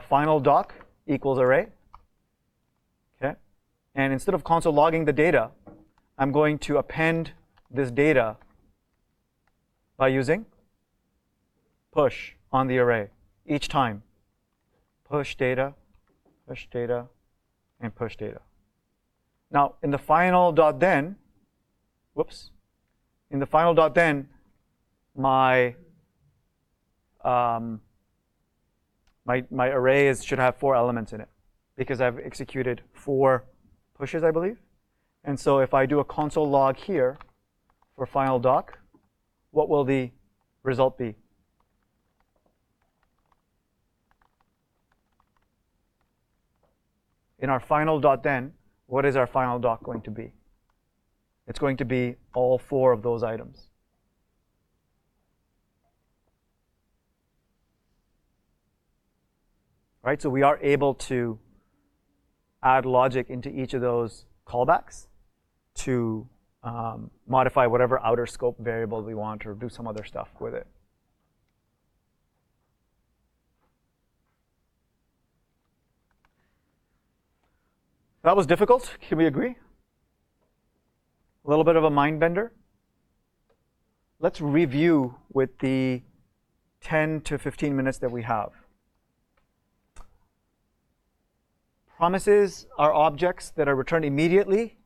final doc equals array. Okay. And instead of console logging the data, I'm going to append this data by using push on the array each time. Push data, and push data. Now, in the final dot then, in the final dot then, my array should have 4 elements in it because I've executed 4 pushes, I believe. And so if I do a console log here for final doc, what will the result be? In our final dot then, what is our final doc going to be? It's going to be all 4 of those items. Right? So we are able to add logic into each of those callbacks to modify whatever outer scope variable we want or do some other stuff with it. That was difficult. Can we agree? A little bit of a mind bender. Let's review with the 10 to 15 minutes that we have. Promises are objects that are returned immediately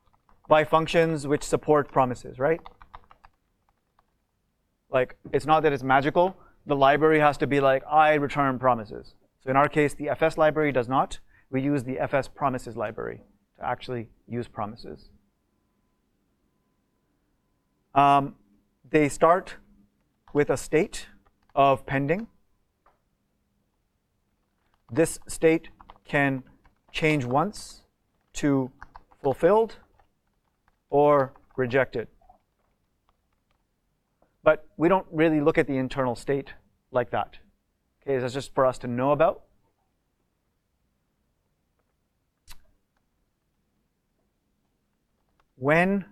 by functions which support promises, right? Like, it's not that it's magical. The library has to be like, I return promises. So in our case, the FS library does not. We use the FS promises library to actually use promises. They start with a state of pending. This state can change once to fulfilled or rejected. But we don't really look at the internal state like that. Okay, that's just for us to know about. When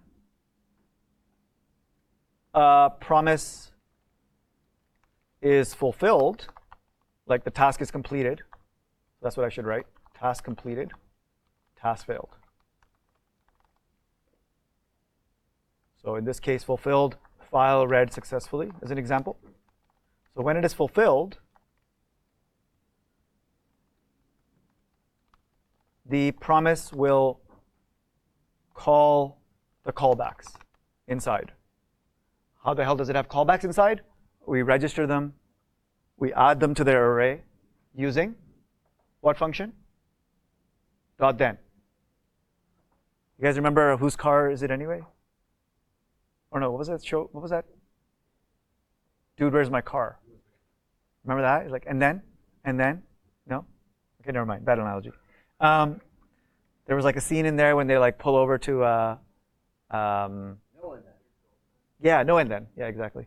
a promise is fulfilled, like the task is completed, that's what I should write, task completed, task failed. So in this case, fulfilled, file read successfully, as an example. So when it is fulfilled, the promise will call the callbacks inside. How the hell does it have callbacks inside? We register them, we add them to their array using what function? .then. You guys remember whose car is it anyway? Or no, what was that show? What was that? Dude, where's my car? Remember that? It's like, and then? No? Okay, never mind. Bad analogy. There was like a scene in there when they like pull over to No and then. yeah, no and then. Yeah, exactly.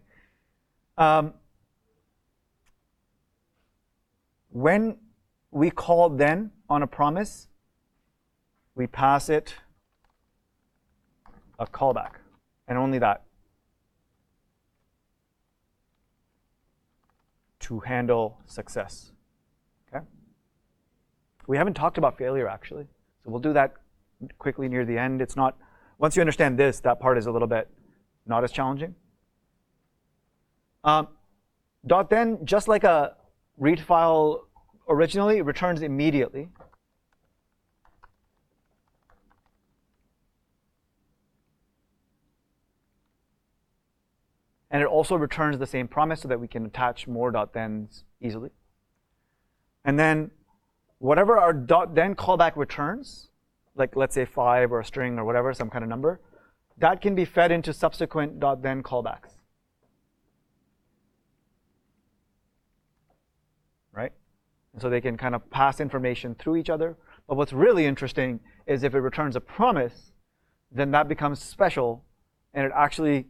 When we call then on a promise, we pass it a callback, and only that, to handle success. Okay? We haven't talked about failure actually, so we'll do that quickly near the end. It's not, once you understand this, that part is a little bit not as challenging. .then, just like a read file originally, returns immediately. And it also returns the same promise so that we can attach more .thens easily. And then whatever our .then callback returns, like let's say 5 or a string or whatever, some kind of number, that can be fed into subsequent .then callbacks. Right? And so they can kind of pass information through each other. But what's really interesting is if it returns a promise, then that becomes special, and it actually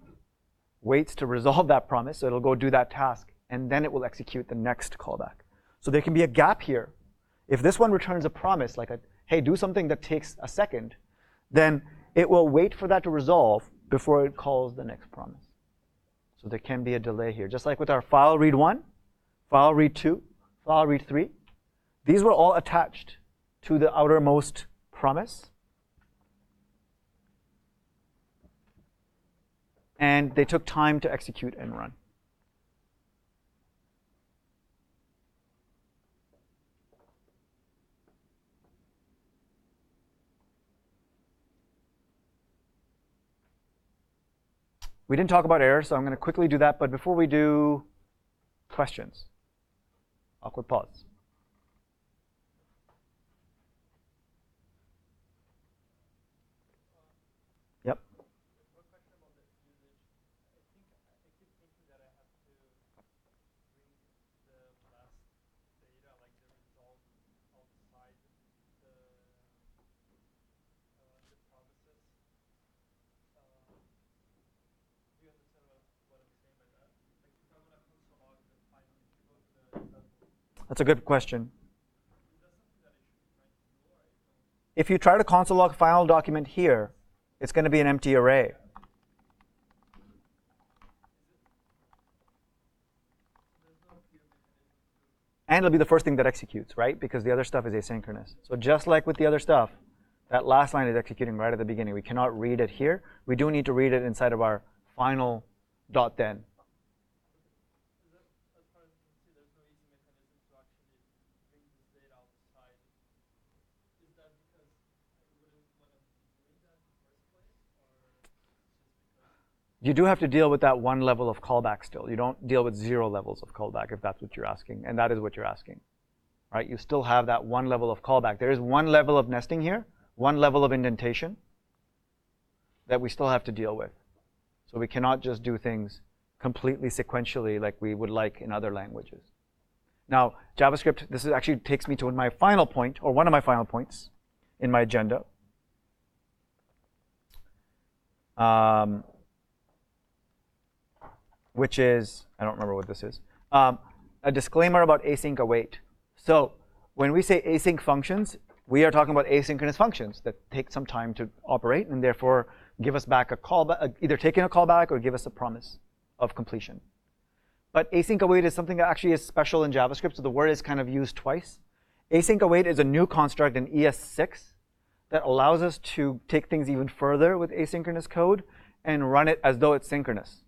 waits to resolve that promise. So it'll go do that task, and then it will execute the next callback. So there can be a gap here. If this one returns a promise, like a, hey, do something that takes a second, then it will wait for that to resolve before it calls the next promise. So there can be a delay here. Just like with our file read 1, file read 2, file read 3. These were all attached to the outermost promise. And they took time to execute and run. We didn't talk about errors, so I'm going to quickly do that. But before we do, questions. Awkward pause. Yep. One question about the usage. I keep thinking that I have to bring the last data, like the result, outside the promises. Do you understand what I'm saying by that? Like if I want to console log the final, if you go to the example, That's a good question. is that something that I should be trying to do, or I don't? If you try to console log final document here, it's going to be an empty array. And it'll be the first thing that executes, right? Because the other stuff is asynchronous. So just like with the other stuff, that last line is executing right at the beginning. We cannot read it here. We do need to read it inside of our final .then. As far as you can see, there's no easy mechanism to actually bring this data outside. Is that because I wouldn't want to be doing that in the first place? you do have to deal with that one level of callback still. You don't deal with 0 levels of callback if that's what you're asking, and that is what you're asking, right? You still have that one level of callback. There is one level of nesting here, one level of indentation that we still have to deal with. So we cannot just do things completely sequentially like we would like in other languages. Now, JavaScript, this actually takes me to my final point, or one of my final points in my agenda. Which is, I don't remember what this is, a disclaimer about async await. So when we say async functions, we are talking about asynchronous functions that take some time to operate and therefore give us back a callback, either take in a callback or give us a promise of completion. But async await is something that actually is special in JavaScript, so the word is kind of used twice. Async await is a new construct in ES6 that allows us to take things even further with asynchronous code and run it as though it's synchronous.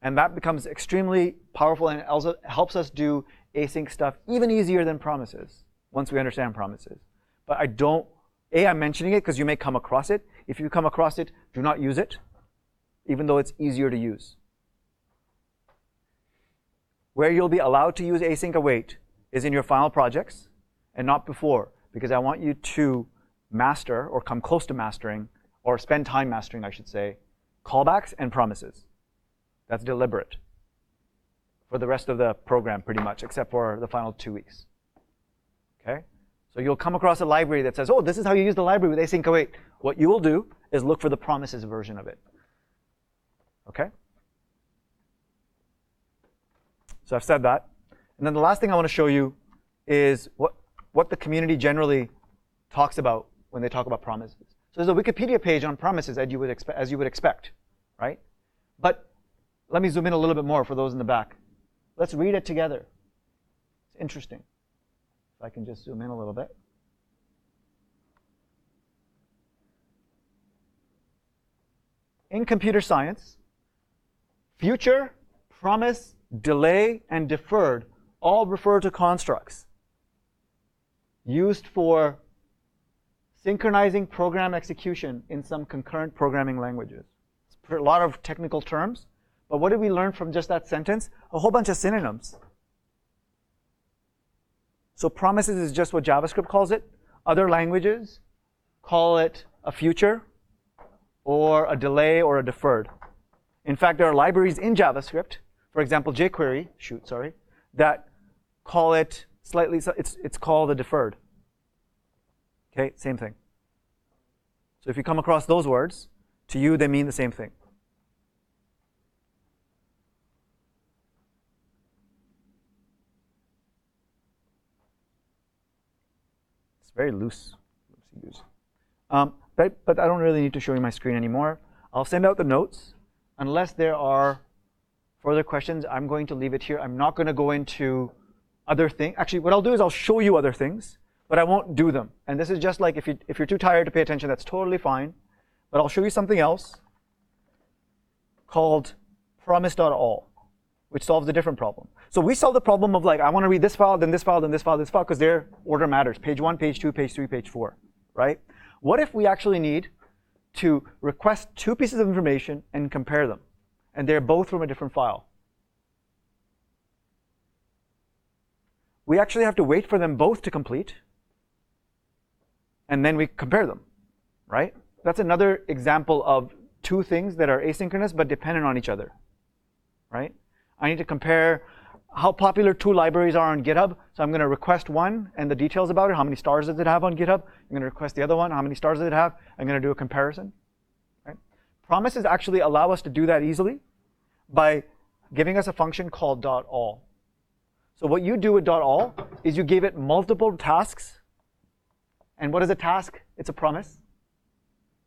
And that becomes extremely powerful and also helps us do async stuff even easier than promises, once we understand promises. But I'm mentioning it because you may come across it. If you come across it, do not use it, even though it's easier to use. Where you'll be allowed to use async await is in your final projects and not before, because I want you to master or come close to mastering, or spend time mastering, I should say, callbacks and promises. That's deliberate for the rest of the program pretty much, except for the final 2 weeks. Okay? So you'll come across a library that says, oh, this is how you use the library with async await. What you will do is look for the promises version of it. Okay? So I've said that. And then the last thing I want to show you is what the community generally talks about when they talk about promises. So there's a Wikipedia page on promises as you would expect, right? But let me zoom in a little bit more for those in the back. Let's read it together. It's interesting. If I can just zoom in a little bit. In computer science, future, promise, delay, and deferred all refer to constructs used for synchronizing program execution in some concurrent programming languages. It's a lot of technical terms, but what did we learn from just that sentence? A whole bunch of synonyms. So promises is just what JavaScript calls it. Other languages call it a future or a delay or a deferred. In fact, there are libraries in JavaScript, for example, jQuery, that call it slightly, it's called a deferred. Okay, same thing. So if you come across those words, to you they mean the same thing. It's very loose. But I don't really need to show you my screen anymore. I'll send out the notes. Unless there are further questions, I'm going to leave it here. I'm not going to go into other things. Actually, what I'll do is I'll show you other things, but I won't do them. And this is just like if you're too tired to pay attention, that's totally fine. But I'll show you something else called promise.all, which solves a different problem. So we solve the problem of like, I want to read this file, then this file, then this file, this file, because their order matters. Page 1, page 2, page 3, page 4, right? What if we actually need to request 2 pieces of information and compare them, and they're both from a different file? We actually have to wait for them both to complete, and then we compare them, right? That's another example of 2 things that are asynchronous but dependent on each other, right? I need to compare how popular 2 libraries are on GitHub. So I'm going to request one and the details about it. How many stars does it have on GitHub? I'm going to request the other one. How many stars does it have? I'm going to do a comparison. Right? Promises actually allow us to do that easily by giving us a function called .all. So what you do with .all is you give it multiple tasks. And what is a task? It's a promise,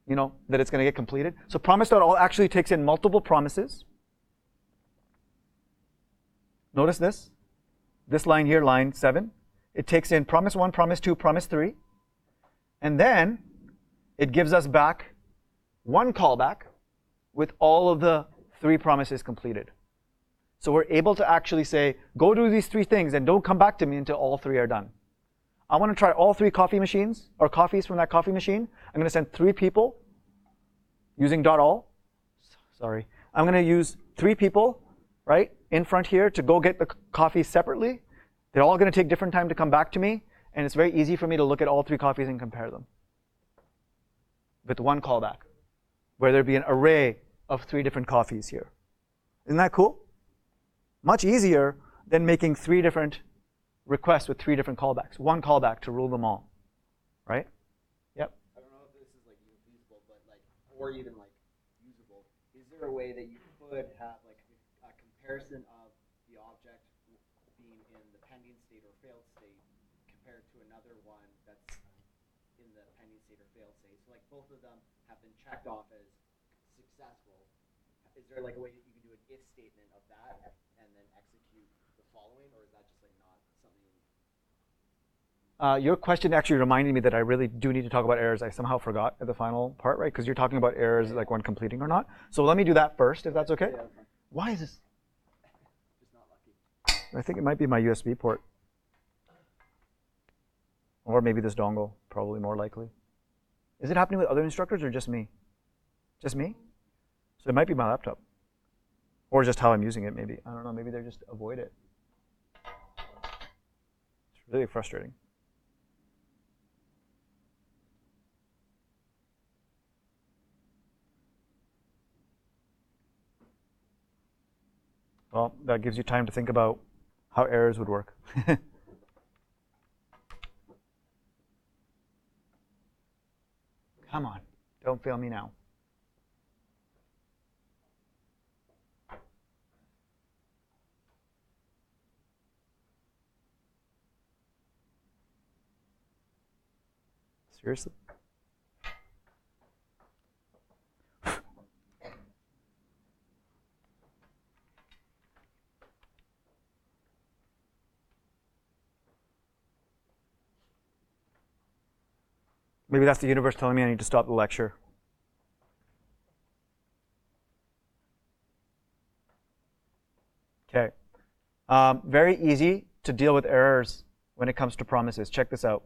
that it's going to get completed. So promise.all actually takes in multiple promises. Notice this line here, line 7. It takes in promise 1, promise 2, promise 3. And then it gives us back 1 callback with all of the 3 promises completed. So we're able to actually say, go do these 3 things and don't come back to me until all 3 are done. I want to try all 3 coffee machines or coffees from that coffee machine. I'm going to send 3 people using .all. Sorry. I'm going to use 3 people, right, in front here to go get the coffees separately. They're all going to take different time to come back to me, and it's very easy for me to look at all 3 coffees and compare them with one callback, where there'd be an array of 3 different coffees here. Isn't that cool? Much easier than making 3 different requests with 3 different callbacks. One callback to rule them all, right? Yep. I don't know if this is like feasible, but like, or even like usable. Is there a way that you could have like a comparison of the object being in the pending state or failed state compared to another one that's in the pending state or failed state? So like both of them have been checked off as successful. Is there like a way that you can do an if statement of that and then execute the following, or is that just like not something? Your question actually reminded me that I really do need to talk about errors. I somehow forgot at the final part, right? Because you're talking about errors like when completing or not. So let me do that first, if that's okay. Yeah, that's fine. Why is this? Just not lucky. I think it might be my USB port. Or maybe this dongle, probably more likely. Is it happening with other instructors or just me? Just me? So it might be my laptop. Or just how I'm using it, maybe. I don't know, maybe they just avoid it. It's really frustrating. Well, that gives you time to think about how errors would work. Come on, don't fail me now. Seriously? Maybe that's the universe telling me I need to stop the lecture. Okay. Very easy to deal with errors when it comes to promises. Check this out.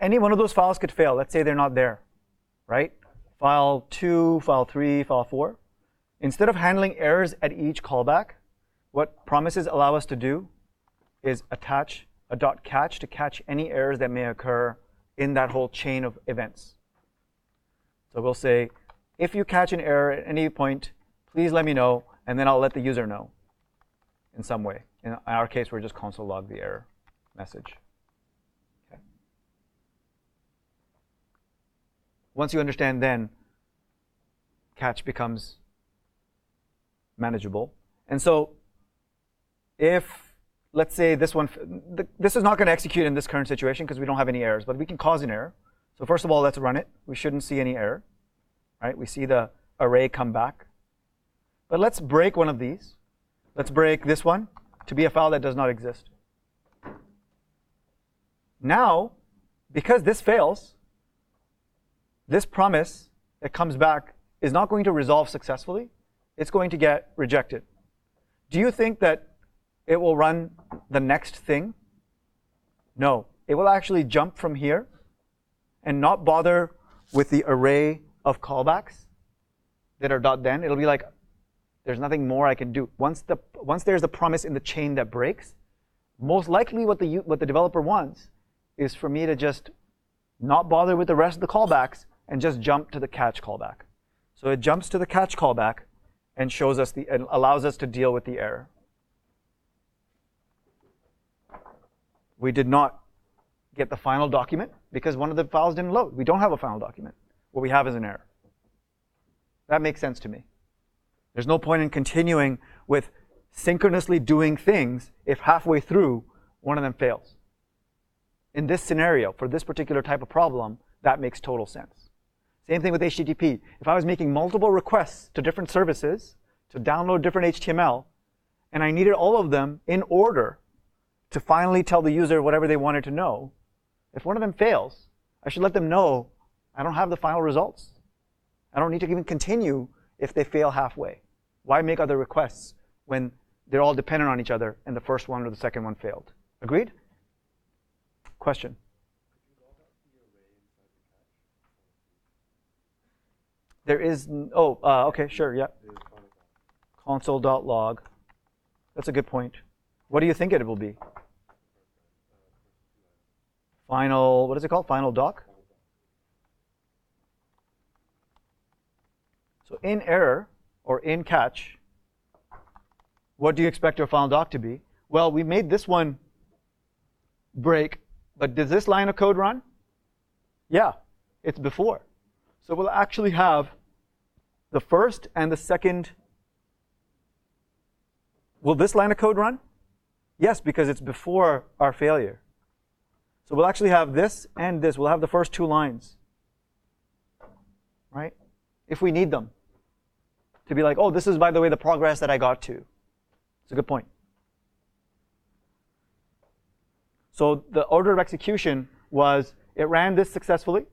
Any one of those files could fail. Let's say they're not there, right? File 2, file 3, file 4. Instead of handling errors at each callback, what promises allow us to do is attach a .catch to catch any errors that may occur in that whole chain of events. So we'll say, if you catch an error at any point, please let me know, and then I'll let the user know in some way. In our case, we're just console log the error message. Okay. Once you understand, then catch becomes manageable. And so if, let's say this one, this is not going to execute in this current situation because we don't have any errors, but we can cause an error. So first of all, let's run it. We shouldn't see any error, right? We see the array come back. But let's break one of these. Let's break this one to be a file that does not exist. Now, because this fails, this promise that comes back is not going to resolve successfully. It's going to get rejected. Do you think that it will run the next thing? No. It will actually jump from here and not bother with the array of callbacks that are .then. It'll be like, there's nothing more I can do. Once there's a promise in the chain that breaks, most likely what the developer wants is for me to just not bother with the rest of the callbacks and just jump to the catch callback. So it jumps to the catch callback and shows us and allows us to deal with the error. We did not get the final document because one of the files didn't load. We don't have a final document. What we have is an error. That makes sense to me. There's no point in continuing with synchronously doing things if halfway through one of them fails. In this scenario, for this particular type of problem, that makes total sense. Same thing with HTTP. If I was making multiple requests to different services to download different HTML, and I needed all of them in order to finally tell the user whatever they wanted to know, if one of them fails, I should let them know I don't have the final results. I don't need to even continue if they fail halfway. Why make other requests when they're all dependent on each other and the first one or the second one failed? Agreed? Question? There is, okay, sure, yeah. Console.log. That's a good point. What do you think it will be? Final, what is it called? Final doc? So in error, or in catch, what do you expect your final doc to be? Well, we made this one break, but does this line of code run? Yeah, it's before. So we'll actually have the first and the second. Will this line of code run? Yes, because it's before our failure. So we'll actually have this and this. We'll have the first two lines, right? If we need them to be like, oh, this is, by the way, the progress that I got to. It's a good point. So the order of execution was it ran this successfully,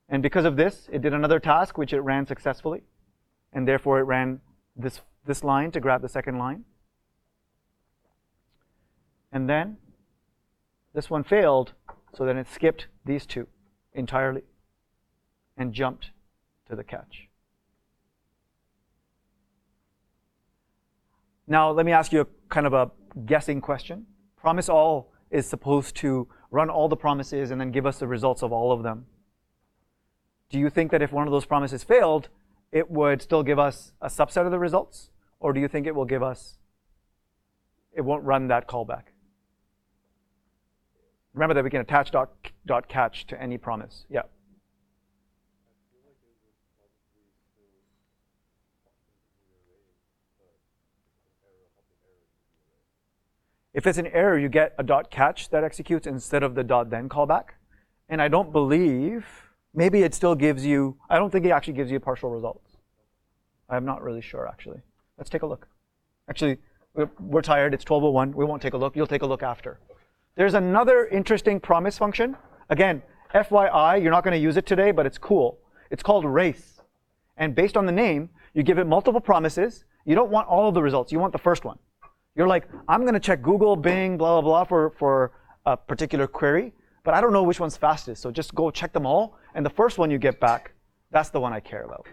and because of this, it did another task which it ran successfully, and therefore it ran this line to grab the second line. And then this one failed, so then it skipped these two entirely and jumped to the catch. Now, let me ask you a kind of a guessing question. Promise all is supposed to run all the promises and then give us the results of all of them. Do you think that if one of those promises failed, it would still give us a subset of the results? Or do you think it will give us, it won't run that callback? Remember that we can attach dot catch to any promise. Yeah. If it's an error, you get a dot catch that executes instead of the dot then callback. And I don't believe, maybe it still gives you, I don't think it actually gives you partial results. I'm not really sure, actually. Let's take a look. Actually, we're tired. It's 12:01. We won't take a look. You'll take a look after. There's another interesting promise function. Again, FYI, you're not going to use it today, but it's cool. It's called race. And based on the name, you give it multiple promises. You don't want all of the results. You want the first one. You're like, I'm going to check Google, Bing, blah, blah, blah for a particular query, but I don't know which one's fastest. So just go check them all. And the first one you get back, that's the one I care about.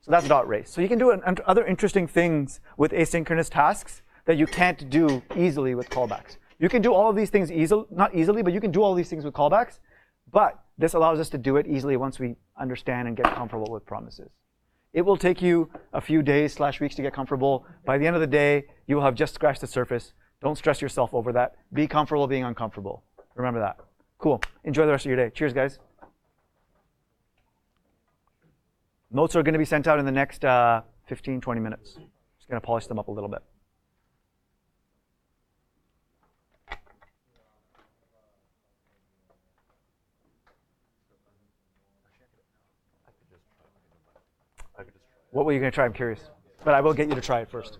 So that's dot race. So you can do other interesting things with asynchronous tasks that you can't do easily with callbacks. You can do all of these things easily, not easily, but you can do all these things with callbacks. But this allows us to do it easily once we understand and get comfortable with promises. It will take you a few days / weeks to get comfortable. By the end of the day, you will have just scratched the surface. Don't stress yourself over that. Be comfortable being uncomfortable. Remember that. Cool. Enjoy the rest of your day. Cheers, guys. Notes are going to be sent out in the next 15, 20 minutes. Just going to polish them up a little bit. What were you going to try? I'm curious. But I will get you to try it first.